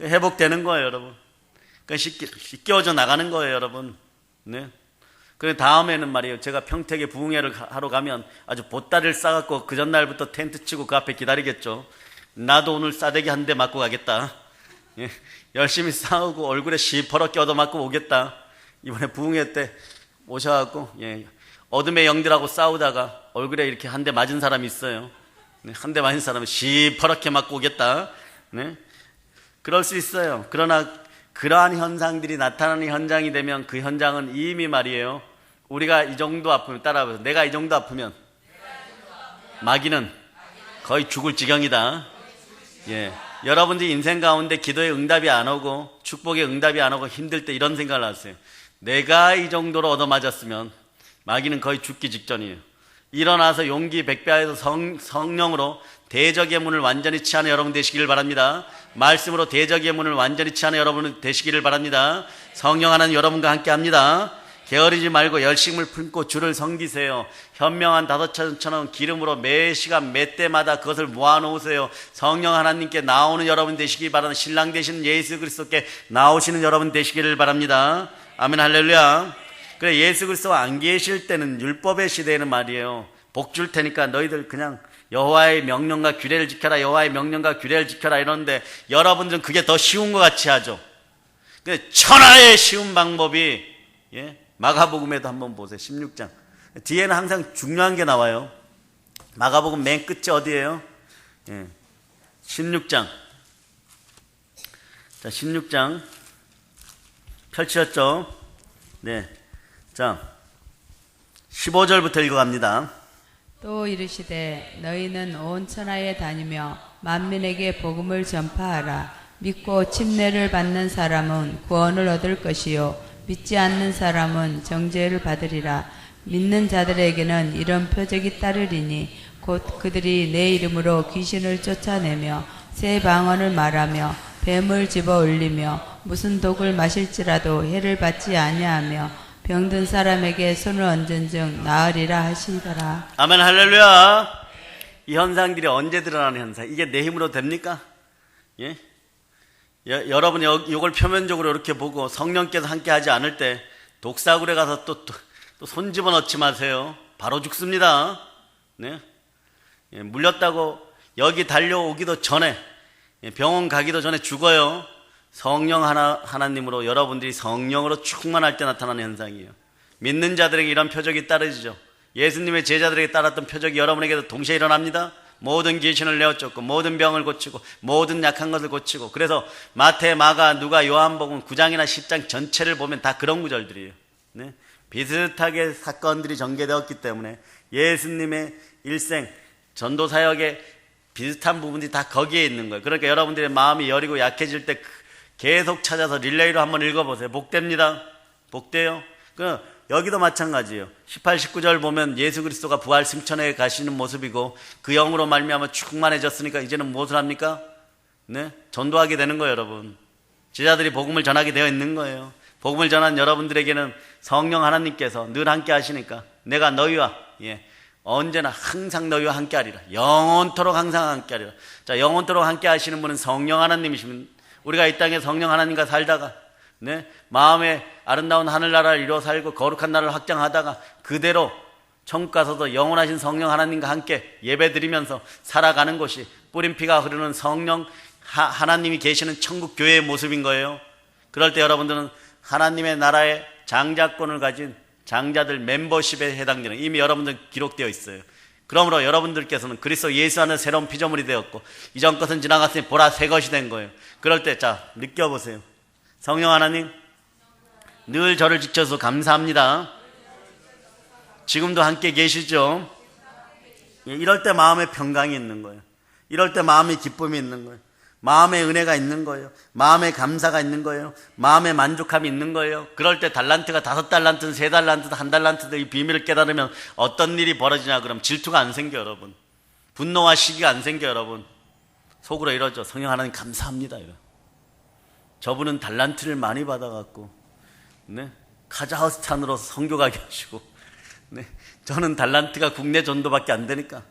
회복되는 거예요, 여러분. 씻겨져 나가는 거예요, 여러분. 네. 그 다음에는 말이에요, 제가 평택에 부흥회를 하러 가면 아주 보따리를 싸갖고 그 전날부터 텐트 치고 그 앞에 기다리겠죠. 나도 오늘 싸대기 한 대 맞고 가겠다. 예. 열심히 싸우고 얼굴에 시퍼렇게 얻어맞고 오겠다. 이번에 부흥회 때 오셔갖고 어둠의 영들하고 싸우다가 얼굴에 이렇게 한 대 맞은 사람이 있어요. 네. 한 대 맞은 사람은 시퍼렇게 맞고 오겠다. 네. 그럴 수 있어요. 그러나 그러한 현상들이 나타나는 현장이 되면 그 현장은 이미 말이에요, 우리가 이 정도 아프면, 따라해보세요. 내가 이 정도 아프면 마귀는 거의 죽을 지경이다. 예. 여러분들이 인생 가운데 기도에 응답이 안 오고 축복에 응답이 안 오고 힘들 때 이런 생각을 하세요. 내가 이 정도로 얻어맞았으면 마귀는 거의 죽기 직전이에요. 일어나서 용기 백배하여서 성령으로 대적의 문을 완전히 치하는 여러분 되시기를 바랍니다. 말씀으로 대적의 문을 완전히 치하는 여러분 되시기를 바랍니다. 성령 하나님 여러분과 함께 합니다. 게으르지 말고 열심을 품고 주를 섬기세요. 현명한 5천처럼 기름으로 매 시간 매 때마다 그것을 모아놓으세요. 성령 하나님께 나오는 여러분 되시기 바랍니다. 신랑 되시는 예수 그리스도께 나오시는 여러분 되시기를 바랍니다. 아멘 할렐루야. 그래, 예수 그리스도가 안 계실 때는 율법의 시대에는 말이에요, 복 줄 테니까 너희들 그냥 여호와의 명령과 규례를 지켜라, 여호와의 명령과 규례를 지켜라 이러는데 여러분들은 그게 더 쉬운 것 같이 하죠. 근데 천하의 쉬운 방법이 마가복음에도 한번 보세요. 16장 뒤에는 항상 중요한 게 나와요. 마가복음 맨 끝이 어디예요? 16장. 자, 16장 펼치셨죠? 네. 자, 15절부터 읽어갑니다. 또 이르시되 너희는 온 천하에 다니며 만민에게 복음을 전파하라. 믿고 침례를 받는 사람은 구원을 얻을 것이요 믿지 않는 사람은 정죄를 받으리라. 믿는 자들에게는 이런 표적이 따르리니 곧 그들이 내 이름으로 귀신을 쫓아내며 새 방언을 말하며 뱀을 집어 올리며 무슨 독을 마실지라도 해를 받지 아니하며 병든 사람에게 손을 얹은 즉 나으리라 하시더라. 아멘 할렐루야. 이 현상들이 언제 드러나는 현상? 이게 내 힘으로 됩니까? 예? 여러분이 이걸 표면적으로 이렇게 보고 성령께서 함께 하지 않을 때 독사굴에 가서 또 손 집어넣지 마세요. 바로 죽습니다. 네? 물렸다고 여기 달려오기도 전에, 병원 가기도 전에 죽어요. 성령 하나님으로 여러분들이 성령으로 충만할 때 나타나는 현상이에요. 믿는 자들에게 이런 표적이 따르죠. 예수님의 제자들에게 따랐던 표적이 여러분에게도 동시에 일어납니다. 모든 귀신을 내어쫓고 모든 병을 고치고 모든 약한 것을 고치고. 그래서 마태, 마가, 누가, 요한복음 9장이나 10장 전체를 보면 다 그런 구절들이에요. 네? 비슷하게 사건들이 전개되었기 때문에 예수님의 일생 전도사역에 비슷한 부분들이 다 거기에 있는 거예요. 그러니까 여러분들의 마음이 여리고 약해질 때 계속 찾아서 릴레이로 한번 읽어보세요. 복됩니다. 복돼요. 여기도 마찬가지예요. 18, 19절 보면 예수 그리스도가 부활 승천에 가시는 모습이고 그 영으로 말미암아 충만해졌으니까 이제는 무엇을 합니까? 네? 전도하게 되는 거예요, 여러분. 제자들이 복음을 전하게 되어 있는 거예요. 복음을 전한 여러분들에게는 성령 하나님께서 늘 함께 하시니까 내가 너희와 언제나 항상 너희와 함께 하리라. 영원토록 항상 함께 하리라. 자, 영원토록 함께 하시는 분은 성령 하나님이시면 우리가 이 땅에 성령 하나님과 살다가 마음에 아름다운 하늘나라를 이루어 살고 거룩한 나라를 확장하다가 그대로 천국 가서도 영원하신 성령 하나님과 함께 예배드리면서 살아가는 것이 뿌린 피가 흐르는 성령 하나님이 계시는 천국 교회의 모습인 거예요. 그럴 때 여러분들은 하나님의 나라의 장자권을 가진 장자들 멤버십에 해당되는, 이미 여러분들 기록되어 있어요. 그러므로 여러분들께서는 그리스도 예수 안에 새로운 피조물이 되었고 이전 것은 지나갔으니 보라 새 것이 된 거예요. 그럴 때 자, 느껴보세요. 성령 하나님 늘 저를 지켜서 감사합니다. 지금도 함께 계시죠? 이럴 때 마음에 평강이 있는 거예요. 이럴 때 마음에 기쁨이 있는 거예요. 마음의 은혜가 있는 거예요. 마음의 감사가 있는 거예요. 마음의 만족함이 있는 거예요. 그럴 때 달란트가 5달란트든 3달란트든 1달란트든 이 비밀을 깨달으면 어떤 일이 벌어지냐 그러면 질투가 안 생겨 여러분. 분노와 시기가 안 생겨 여러분. 속으로 이러죠. 성령 하나님 감사합니다. 이러. 저분은 달란트를 많이 받아갖고 카자흐스탄으로 선교 가게 하시고 저는 달란트가 국내 전도밖에 안 되니까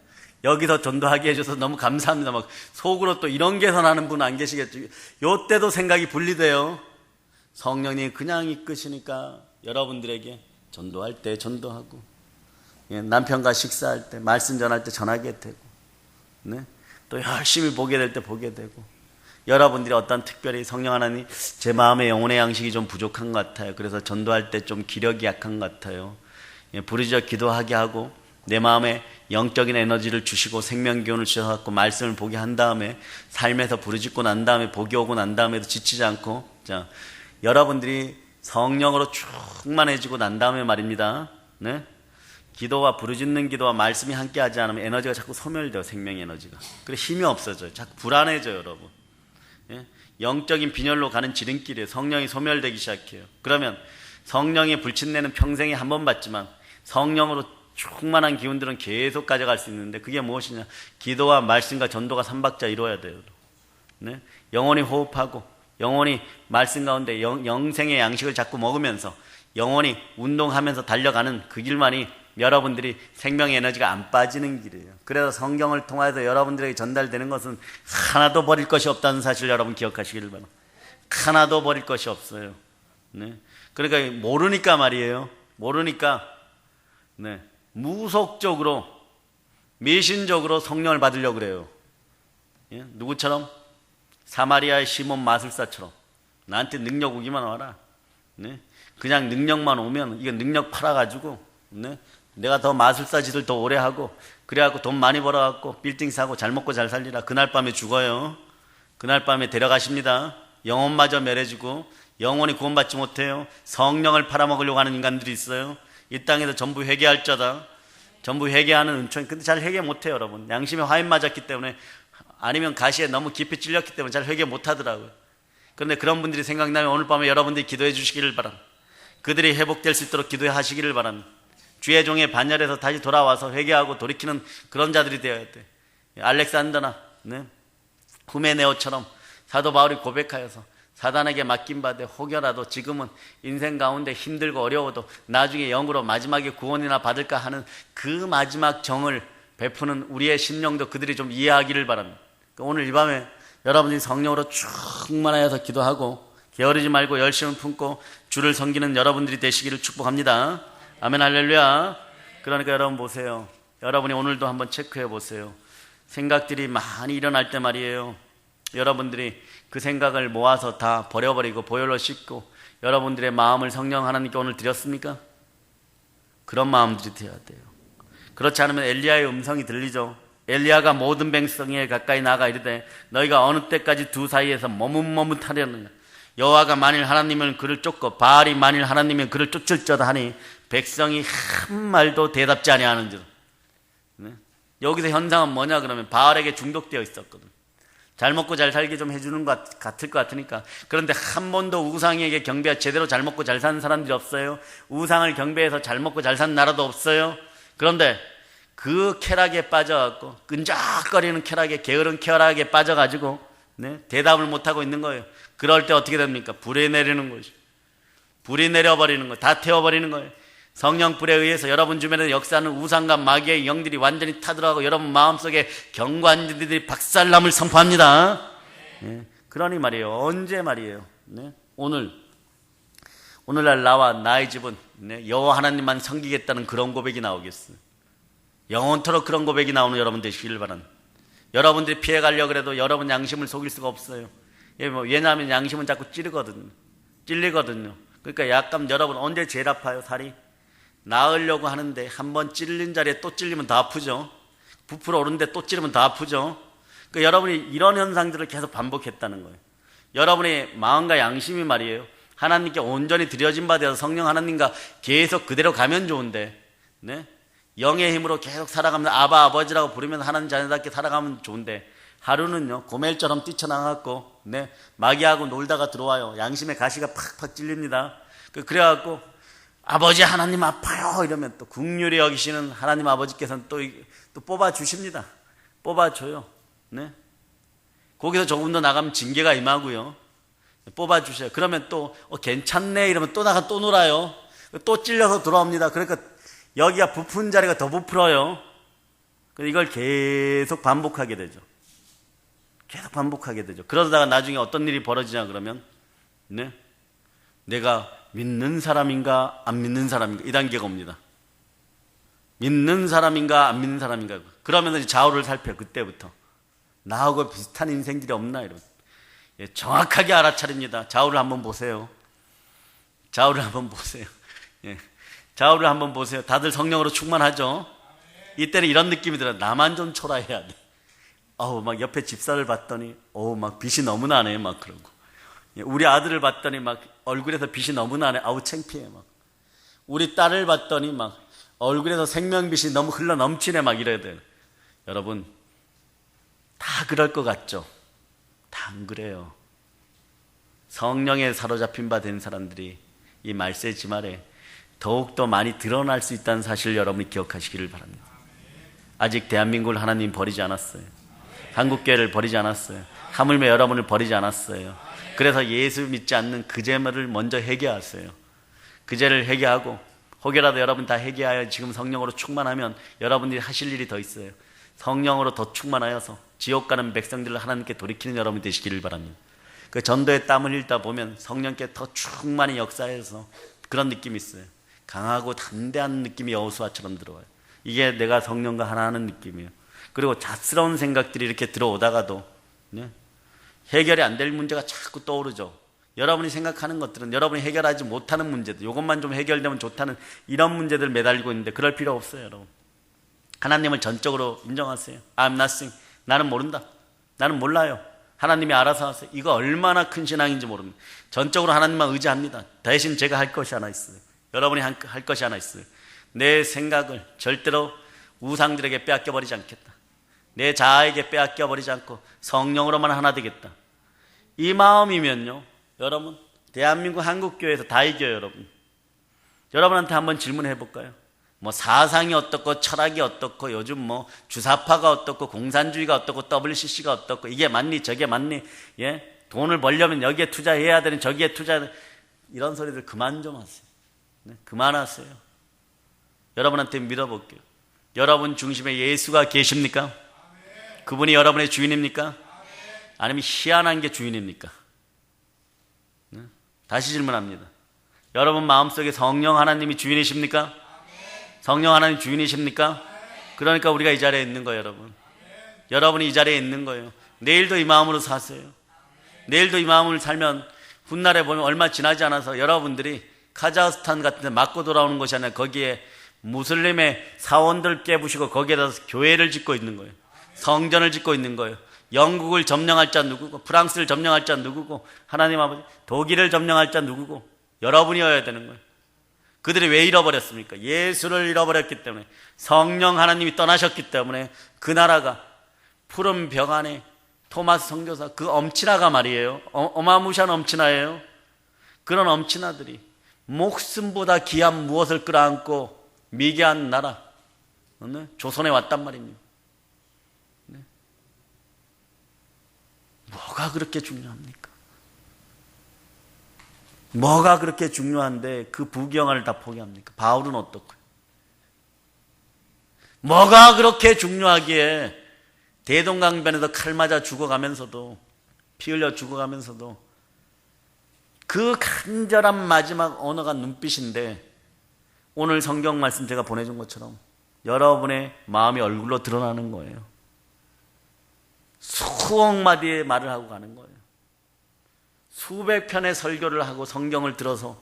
여기서 전도하게 해줘서 너무 감사합니다. 막 속으로 또 이런 계산하는 분 안 계시겠죠. 요때도 생각이 분리돼요. 성령님이 그냥 이끄시니까 여러분들에게 전도할 때 전도하고 남편과 식사할 때 말씀 전할 때 전하게 되고 또 열심히 보게 될 때 보게 되고 여러분들이 어떤 특별히 성령 하나님 제 마음의 영혼의 양식이 좀 부족한 것 같아요. 그래서 전도할 때 좀 기력이 약한 것 같아요. 부르짖어 기도하게 하고 내 마음에 영적인 에너지를 주시고 생명기운을 주셔서 말씀을 보게 한 다음에 삶에서 부르짖고 난 다음에 복이 오고 난 다음에도 지치지 않고 자, 여러분들이 성령으로 충만해지고 난 다음에 말입니다. 기도와 부르짖는 기도와 말씀이 함께 하지 않으면 에너지가 자꾸 소멸돼요. 생명 에너지가. 그래서 힘이 없어져요. 자꾸 불안해져요 여러분. 영적인 빈혈로 가는 지름길이에요. 성령이 소멸되기 시작해요. 그러면 성령의 불친내는 평생에 한 번 받지만 성령으로 충만한 기운들은 계속 가져갈 수 있는데 그게 무엇이냐? 기도와 말씀과 전도가 삼박자 이루어야 돼요. 영원히 호흡하고 영원히 말씀 가운데 영생의 양식을 자꾸 먹으면서 영원히 운동하면서 달려가는 그 길만이 여러분들이 생명의 에너지가 안 빠지는 길이에요. 그래서 성경을 통해서 여러분들에게 전달되는 것은 하나도 버릴 것이 없다는 사실 여러분 기억하시기를 바랍니다. 하나도 버릴 것이 없어요. 그러니까 모르니까 말이에요. 모르니까 무속적으로 미신적으로 성령을 받으려고 그래요. 누구처럼? 사마리아의 시몬 마술사처럼 나한테 능력 오기만 와라. 그냥 능력만 오면 이게 능력 팔아가지고 내가 더 마술사 짓을 더 오래 하고 그래갖고 돈 많이 벌어갖고 빌딩 사고 잘 먹고 잘 살리라. 그날 밤에 죽어요. 그날 밤에 데려가십니다. 영혼마저 멸해지고 영원히 구원받지 못해요. 성령을 팔아먹으려고 하는 인간들이 있어요. 이 땅에서 전부 회개할 자다. 전부 회개하는 은총. 근데 잘 회개 못해요 여러분. 양심에 화인 맞았기 때문에 아니면 가시에 너무 깊이 찔렸기 때문에 잘 회개 못하더라고요. 그런데 그런 분들이 생각나면 오늘 밤에 여러분들이 기도해 주시기를 바랍니다. 그들이 회복될 수 있도록 기도하시기를 바랍니다. 주의 종의 반열에서 다시 돌아와서 회개하고 돌이키는 그런 자들이 되어야 돼. 알렉산더나 후메네오처럼 사도 바울이 고백하여서 사단에게 맡긴 바 돼 혹여라도 지금은 인생 가운데 힘들고 어려워도 나중에 영으로 마지막에 구원이나 받을까 하는 그 마지막 정을 베푸는 우리의 심령도 그들이 좀 이해하기를 바랍니다. 오늘 이 밤에 여러분들이 성령으로 충만하여서 기도하고 게으르지 말고 열심을 품고 주를 섬기는 여러분들이 되시기를 축복합니다. 아멘 할렐루야. 그러니까 여러분 보세요. 여러분이 오늘도 한번 체크해 보세요. 생각들이 많이 일어날 때 말이에요. 여러분들이 그 생각을 모아서 다 버려버리고 보혈로 씻고 여러분들의 마음을 성령 하나님께 오늘 드렸습니까? 그런 마음들이 되어야 돼요. 그렇지 않으면 엘리야의 음성이 들리죠. 엘리야가 모든 백성에 가까이 나가 이르되 너희가 어느 때까지 두 사이에서 머뭇머뭇하려느냐. 여호와가 만일 하나님은 그를 쫓고 바알이 만일 하나님은 그를 쫓을지어다 하니 백성이 한 말도 대답지 아니하는지라. 여기서 현상은 뭐냐 그러면 바알에게 중독되어 있었거든. 잘 먹고 잘 살게 좀 해주는 것 같을 것 같으니까. 그런데 한 번도 우상에게 경배하 제대로 잘 먹고 잘 사는 사람들이 없어요. 우상을 경배해서 잘 먹고 잘 사는 나라도 없어요. 그런데 그 쾌락에 빠져갖고 끈적거리는 쾌락에 게으른 쾌락에 빠져가지고 대답을 못하고 있는 거예요. 그럴 때 어떻게 됩니까? 불이 내리는 것이. 불이 내려버리는 거, 다 태워버리는 거예요. 성령 불에 의해서 여러분 주변에 역사하는 우상과 마귀의 영들이 완전히 타들어가고 여러분 마음속에 경관들이 박살남을 선포합니다. 네. 그러니 말이에요. 언제 말이에요. 네. 오늘날 나와 나의 집은 네. 여호와 하나님만 섬기겠다는 그런 고백이 나오겠어요. 영원토록 그런 고백이 나오는 여러분 되시길 바랍니다. 여러분들이 피해가려고 해도 여러분 양심을 속일 수가 없어요. 왜냐하면 양심은 자꾸 찔리거든요. 그러니까 약간 여러분 언제 제일 아파요? 살이? 나으려고 하는데 한번 찔린 자리에 또 찔리면 더 아프죠. 부풀어 오르는데 또 찔리면 더 아프죠. 그러니까 여러분이 이런 현상들을 계속 반복했다는 거예요. 여러분의 마음과 양심이 말이에요. 하나님께 온전히 드려진 바 되어서 성령 하나님과 계속 그대로 가면 좋은데 네? 영의 힘으로 계속 살아가면서 아바 아버지라고 부르면서 하나님 자녀답게 살아가면 좋은데 하루는요 고멜처럼 뛰쳐나가고 네? 마귀하고 놀다가 들어와요. 양심의 가시가 팍팍 찔립니다. 그래갖고 아버지 하나님 아파요 이러면 또 긍휼히 여기시는 하나님 아버지께서는 또 뽑아주십니다. 뽑아줘요. 네? 거기서 조금 더 나가면 징계가 임하고요. 뽑아주셔요. 그러면 또 괜찮네 이러면 또 나가 또 놀아요. 또 찔려서 돌아옵니다. 그러니까 여기가 부푼 자리가 더 부풀어요. 이걸 계속 반복하게 되죠. 계속 반복하게 되죠. 그러다가 나중에 어떤 일이 벌어지냐 그러면 네? 내가 믿는 사람인가 안 믿는 사람인가 이 단계가 옵니다. 믿는 사람인가 안 믿는 사람인가 그러면서 좌우를 살펴요. 그때부터 나하고 비슷한 인생들이 없나 이러면 정확하게 알아차립니다. 좌우를 한번 보세요. 좌우를 한번 보세요. 좌우를 한번 보세요. 다들 성령으로 충만하죠? 이때는 이런 느낌이 들어요. 나만 좀 초라해야 돼. 막 옆에 집사를 봤더니 막 빛이 너무 나네 막 그러고 우리 아들을 봤더니 막 얼굴에서 빛이 너무 나네. 창피해 막. 우리 딸을 봤더니 막 얼굴에서 생명빛이 너무 흘러 넘치네 막 이래야 돼요. 여러분 다 그럴 것 같죠? 다 안 그래요. 성령에 사로잡힌 바 된 사람들이 이 말세 지말에 더욱더 많이 드러날 수 있다는 사실을 여러분이 기억하시기를 바랍니다. 아직 대한민국을 하나님 버리지 않았어요. 한국교회를 버리지 않았어요. 하물며 여러분을 버리지 않았어요. 그래서 예수 믿지 않는 그 죄를 먼저 회개하세요. 그 죄를 회개하고 혹여라도 여러분 다 회개하여 지금 성령으로 충만하면 여러분들이 하실 일이 더 있어요. 성령으로 더 충만하여서 지옥 가는 백성들을 하나님께 돌이키는 여러분이 되시기를 바랍니다. 그 전도에 땀을 흘리다 보면 성령께 더 충만히 역사해서 그런 느낌이 있어요. 강하고 담대한 느낌이 여호수아처럼 들어와요. 이게 내가 성령과 하나하는 느낌이에요. 그리고 잣스러운 생각들이 이렇게 들어오다가도 네? 해결이 안 될 문제가 자꾸 떠오르죠. 여러분이 생각하는 것들은 여러분이 해결하지 못하는 문제들, 이것만 좀 해결되면 좋다는 이런 문제들 매달리고 있는데 그럴 필요 없어요. 여러분 하나님을 전적으로 인정하세요. I'm nothing. 나는 모른다. 나는 몰라요. 하나님이 알아서 하세요. 이거 얼마나 큰 신앙인지 모릅니다. 전적으로 하나님만 의지합니다. 대신 제가 할 것이 하나 있어요. 여러분이 할 것이 하나 있어요. 내 생각을 절대로 우상들에게 빼앗겨버리지 않겠다. 내 자아에게 빼앗겨버리지 않고 성령으로만 하나 되겠다. 이 마음이면요 여러분 대한민국 한국교회에서 다 이겨요. 여러분한테 한번 질문해 볼까요? 뭐 사상이 어떻고 철학이 어떻고 요즘 뭐 주사파가 어떻고 공산주의가 어떻고 WCC가 어떻고 이게 맞니 저게 맞니 돈을 벌려면 여기에 투자해야 되는 저기에 투자 이런 소리들 그만 좀 하세요. 그만하세요. 여러분한테 믿어볼게요. 여러분 중심에 예수가 계십니까? 그분이 여러분의 주인입니까? 아니면 희한한 게 주인입니까? 다시 질문합니다. 여러분 마음속에 성령 하나님이 주인이십니까? 성령 하나님 주인이십니까? 그러니까 우리가 이 자리에 있는 거예요. 여러분이 이 자리에 있는 거예요. 내일도 이 마음으로 사세요. 내일도 이 마음을 살면 훗날에 보면 얼마 지나지 않아서 여러분들이 카자흐스탄 같은 데 맞고 돌아오는 것이 아니라 거기에 무슬림의 사원들 깨부시고 거기에다 교회를 짓고 있는 거예요. 성전을 짓고 있는 거예요. 영국을 점령할 자 누구고 프랑스를 점령할 자 누구고 하나님 아버지 독일을 점령할 자 누구고 여러분이어야 되는 거예요. 그들이 왜 잃어버렸습니까? 예수를 잃어버렸기 때문에 성령 하나님이 떠나셨기 때문에 그 나라가 푸른 벽 안에 토마스 선교사 그 엄친아가 말이에요. 어마무시한 엄친아예요. 그런 엄친아들이 목숨보다 귀한 무엇을 끌어안고 미개한 나라 조선에 왔단 말입니다. 뭐가 그렇게 중요합니까? 뭐가 그렇게 중요한데 그 부귀영화를 다 포기합니까? 바울은 어떻고요? 뭐가 그렇게 중요하기에 대동강변에서 칼 맞아 죽어가면서도, 피 흘려 죽어가면서도 그 간절한 마지막 언어가 눈빛인데, 오늘 성경 말씀 제가 보내준 것처럼 여러분의 마음이 얼굴로 드러나는 거예요. 수억 마디의 말을 하고 가는 거예요. 수백 편의 설교를 하고 성경을 들어서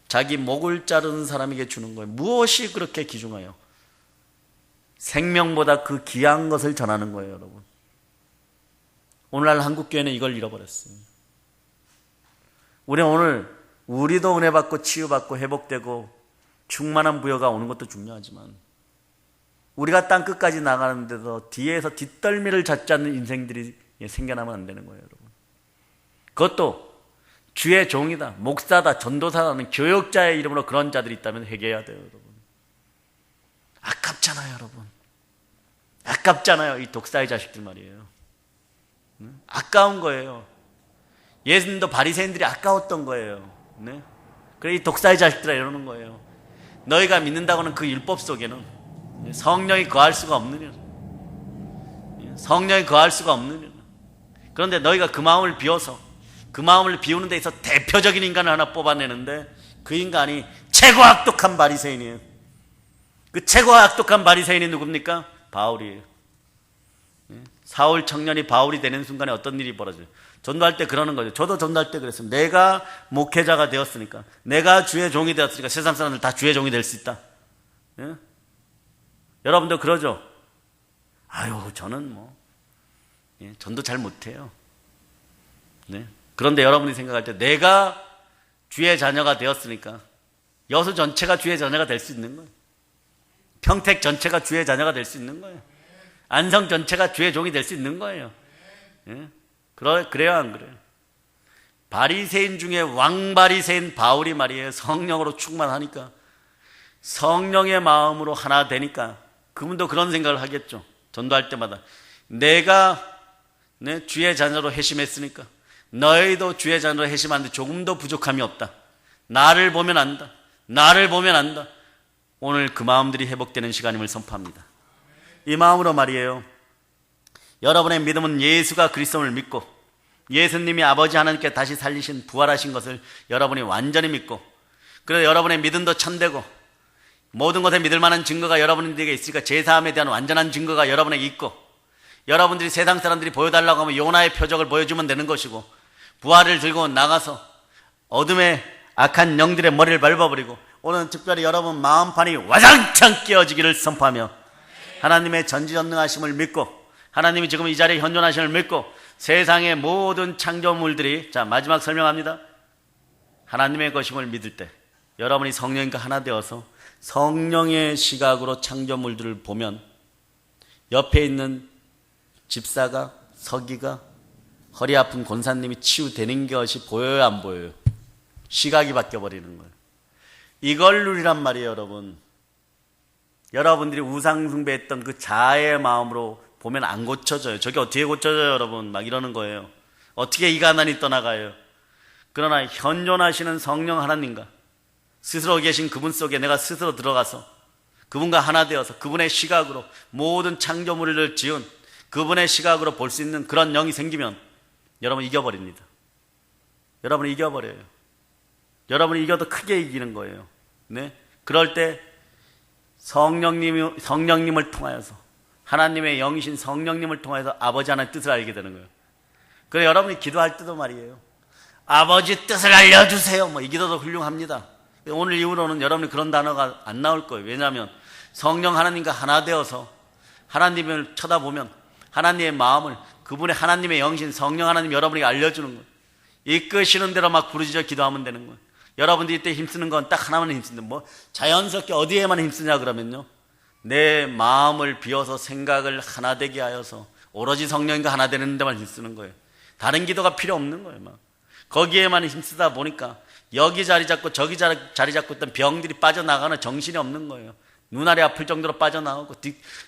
자기 목을 자르는 사람에게 주는 거예요. 무엇이 그렇게 귀중해요? 생명보다 그 귀한 것을 전하는 거예요, 여러분. 오늘날 한국교회는 이걸 잃어버렸어요. 우리도 은혜 받고 치유받고 회복되고 충만한 부여가 오는 것도 중요하지만, 우리가 땅 끝까지 나가는데도 뒤에서 뒷덜미를 잡지 않는 인생들이 생겨나면 안 되는 거예요, 여러분. 그것도 주의 종이다, 목사다, 전도사라는 교역자의 이름으로 그런 자들이 있다면 회개해야 돼요, 여러분. 아깝잖아요, 여러분. 아깝잖아요, 이 독사의 자식들 말이에요. 아까운 거예요. 예수님도 바리새인들이 아까웠던 거예요. 네? 그래, 이 독사의 자식들아 이러는 거예요. 너희가 믿는다고는 그 율법 속에는 성령이 거할 수가 없느냐. 성령이 거할 수가 없느냐. 그런데 너희가 그 마음을 비워서, 그 마음을 비우는 데 있어서 대표적인 인간을 하나 뽑아내는데, 그 인간이 최고 악독한 바리새인이에요. 그 최고 악독한 바리새인이 누굽니까? 바울이에요. 사울 청년이 바울이 되는 순간에 어떤 일이 벌어져요? 전도할 때 그러는 거죠. 저도 전도할 때 그랬어요. 내가 목회자가 되었으니까, 내가 주의 종이 되었으니까 세상 사람들 다 주의 종이 될 수 있다. 예? 여러분도 그러죠? 아유, 저는 전도 잘 못해요. 네? 그런데 여러분이 생각할 때 내가 주의 자녀가 되었으니까 여수 전체가 주의 자녀가 될 수 있는 거예요. 평택 전체가 주의 자녀가 될 수 있는 거예요. 안성 전체가 주의 종이 될 수 있는 거예요. 예? 그래요, 안 그래요? 바리새인 중에 왕바리새인 바울이 말이에요. 성령으로 충만하니까, 성령의 마음으로 하나 되니까 그분도 그런 생각을 하겠죠. 전도할 때마다 내가 주의 자녀로 회심했으니까 너희도 주의 자녀로 회심하는데 조금도 부족함이 없다. 나를 보면 안다. 나를 보면 안다. 오늘 그 마음들이 회복되는 시간임을 선포합니다. 이 마음으로 말이에요. 여러분의 믿음은 예수가 그리스도를 믿고 예수님이 아버지 하나님께 다시 살리신 부활하신 것을 여러분이 완전히 믿고, 그래서 여러분의 믿음도 참되고 모든 것에 믿을 만한 증거가 여러분들에게 있으니까 제사함에 대한 완전한 증거가 여러분에게 있고, 여러분들이 세상 사람들이 보여달라고 하면 요나의 표적을 보여주면 되는 것이고, 부활을 들고 나가서 어둠의 악한 영들의 머리를 밟아버리고, 오늘 특별히 여러분 마음판이 와장창 깨어지기를 선포하며 하나님의 전지전능하심을 믿고, 하나님이 지금 이 자리에 현존하심을 믿고, 세상의 모든 창조물들이, 자 마지막 설명합니다. 하나님의 것임을 믿을 때 여러분이 성령과 하나 되어서 성령의 시각으로 창조물들을 보면 옆에 있는 집사가, 서기가, 허리 아픈 권사님이 치유되는 것이 보여요, 안 보여요? 시각이 바뀌어버리는 거예요. 이걸 누리란 말이에요, 여러분. 여러분들이 우상숭배했던 그 자아의 마음으로 보면 안 고쳐져요. 저게 어떻게 고쳐져요, 여러분? 막 이러는 거예요. 어떻게 이 가난이 떠나가요? 그러나 현존하시는 성령 하나님과 스스로 계신 그분 속에 내가 스스로 들어가서 그분과 하나 되어서 그분의 시각으로 모든 창조물을 지은 그분의 시각으로 볼 수 있는 그런 영이 생기면 여러분 이겨버립니다. 여러분 이겨버려요. 여러분이 이겨도 크게 이기는 거예요. 네? 그럴 때 성령님을 통하여서, 하나님의 영이신 성령님을 통해서 아버지 하나님의 뜻을 알게 되는 거예요. 그래서 여러분이 기도할 때도 말이에요. 아버지 뜻을 알려주세요. 이 기도도 훌륭합니다. 오늘 이후로는 여러분이 그런 단어가 안 나올 거예요. 왜냐하면 성령 하나님과 하나 되어서 하나님을 쳐다보면 하나님의 마음을, 그분의 하나님의 영신 성령 하나님 여러분에게 알려주는 거예요. 이끄시는 대로 막 부르짖어 기도하면 되는 거예요. 여러분들이 이때 힘쓰는 건 딱 하나만 힘쓰는데 자연스럽게 어디에만 힘쓰냐 그러면요, 내 마음을 비워서 생각을 하나 되게 하여서 오로지 성령과 하나 되는 데만 힘쓰는 거예요. 다른 기도가 필요 없는 거예요. 거기에만 힘쓰다 보니까 여기 자리 잡고 저기 자리 잡고 있던 병들이 빠져나가는 정신이 없는 거예요. 눈알이 아플 정도로 빠져나오고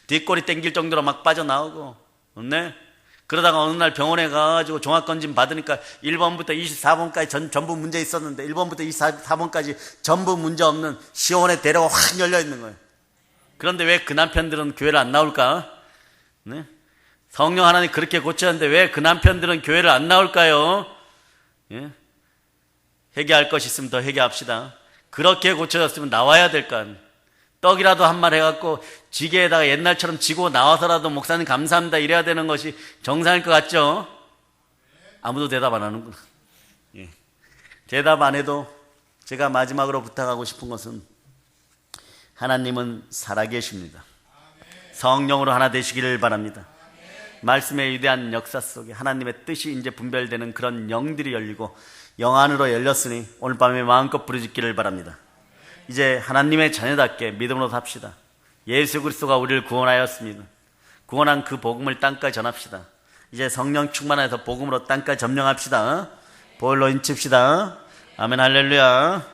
뒷골이 땡길 정도로 막 빠져나오고, 네? 그러다가 어느 날 병원에 가가지고 종합검진 받으니까 1번부터 24번까지 전부 문제 있었는데 1번부터 24번까지 전부 문제 없는 시원의 대로가 확 열려 있는 거예요. 그런데 왜 그 남편들은 교회를 안 나올까? 네? 성령 하나님 그렇게 고쳤는데 왜 그 남편들은 교회를 안 나올까요? 예? 회개할 것 있으면 더 회개합시다. 그렇게 고쳐졌으면 나와야 될 거 아니에요. 떡이라도 한 말 해갖고 지게에다가 옛날처럼 지고 나와서라도 목사님 감사합니다 이래야 되는 것이 정상일 것 같죠? 아무도 대답 안 하는구나. 예. 대답 안 해도 제가 마지막으로 부탁하고 싶은 것은 하나님은 살아계십니다. 성령으로 하나 되시기를 바랍니다. 말씀의 위대한 역사 속에 하나님의 뜻이 이제 분별되는 그런 영들이 열리고 영 안으로 열렸으니 오늘 밤에 마음껏 부르짖기를 바랍니다. 이제 하나님의 자녀답게 믿음으로 삽시다. 예수 그리스도가 우리를 구원하였습니다. 구원한 그 복음을 땅까지 전합시다. 이제 성령 충만해서 복음으로 땅까지 점령합시다. 보혈로 인칩시다. 아멘 할렐루야.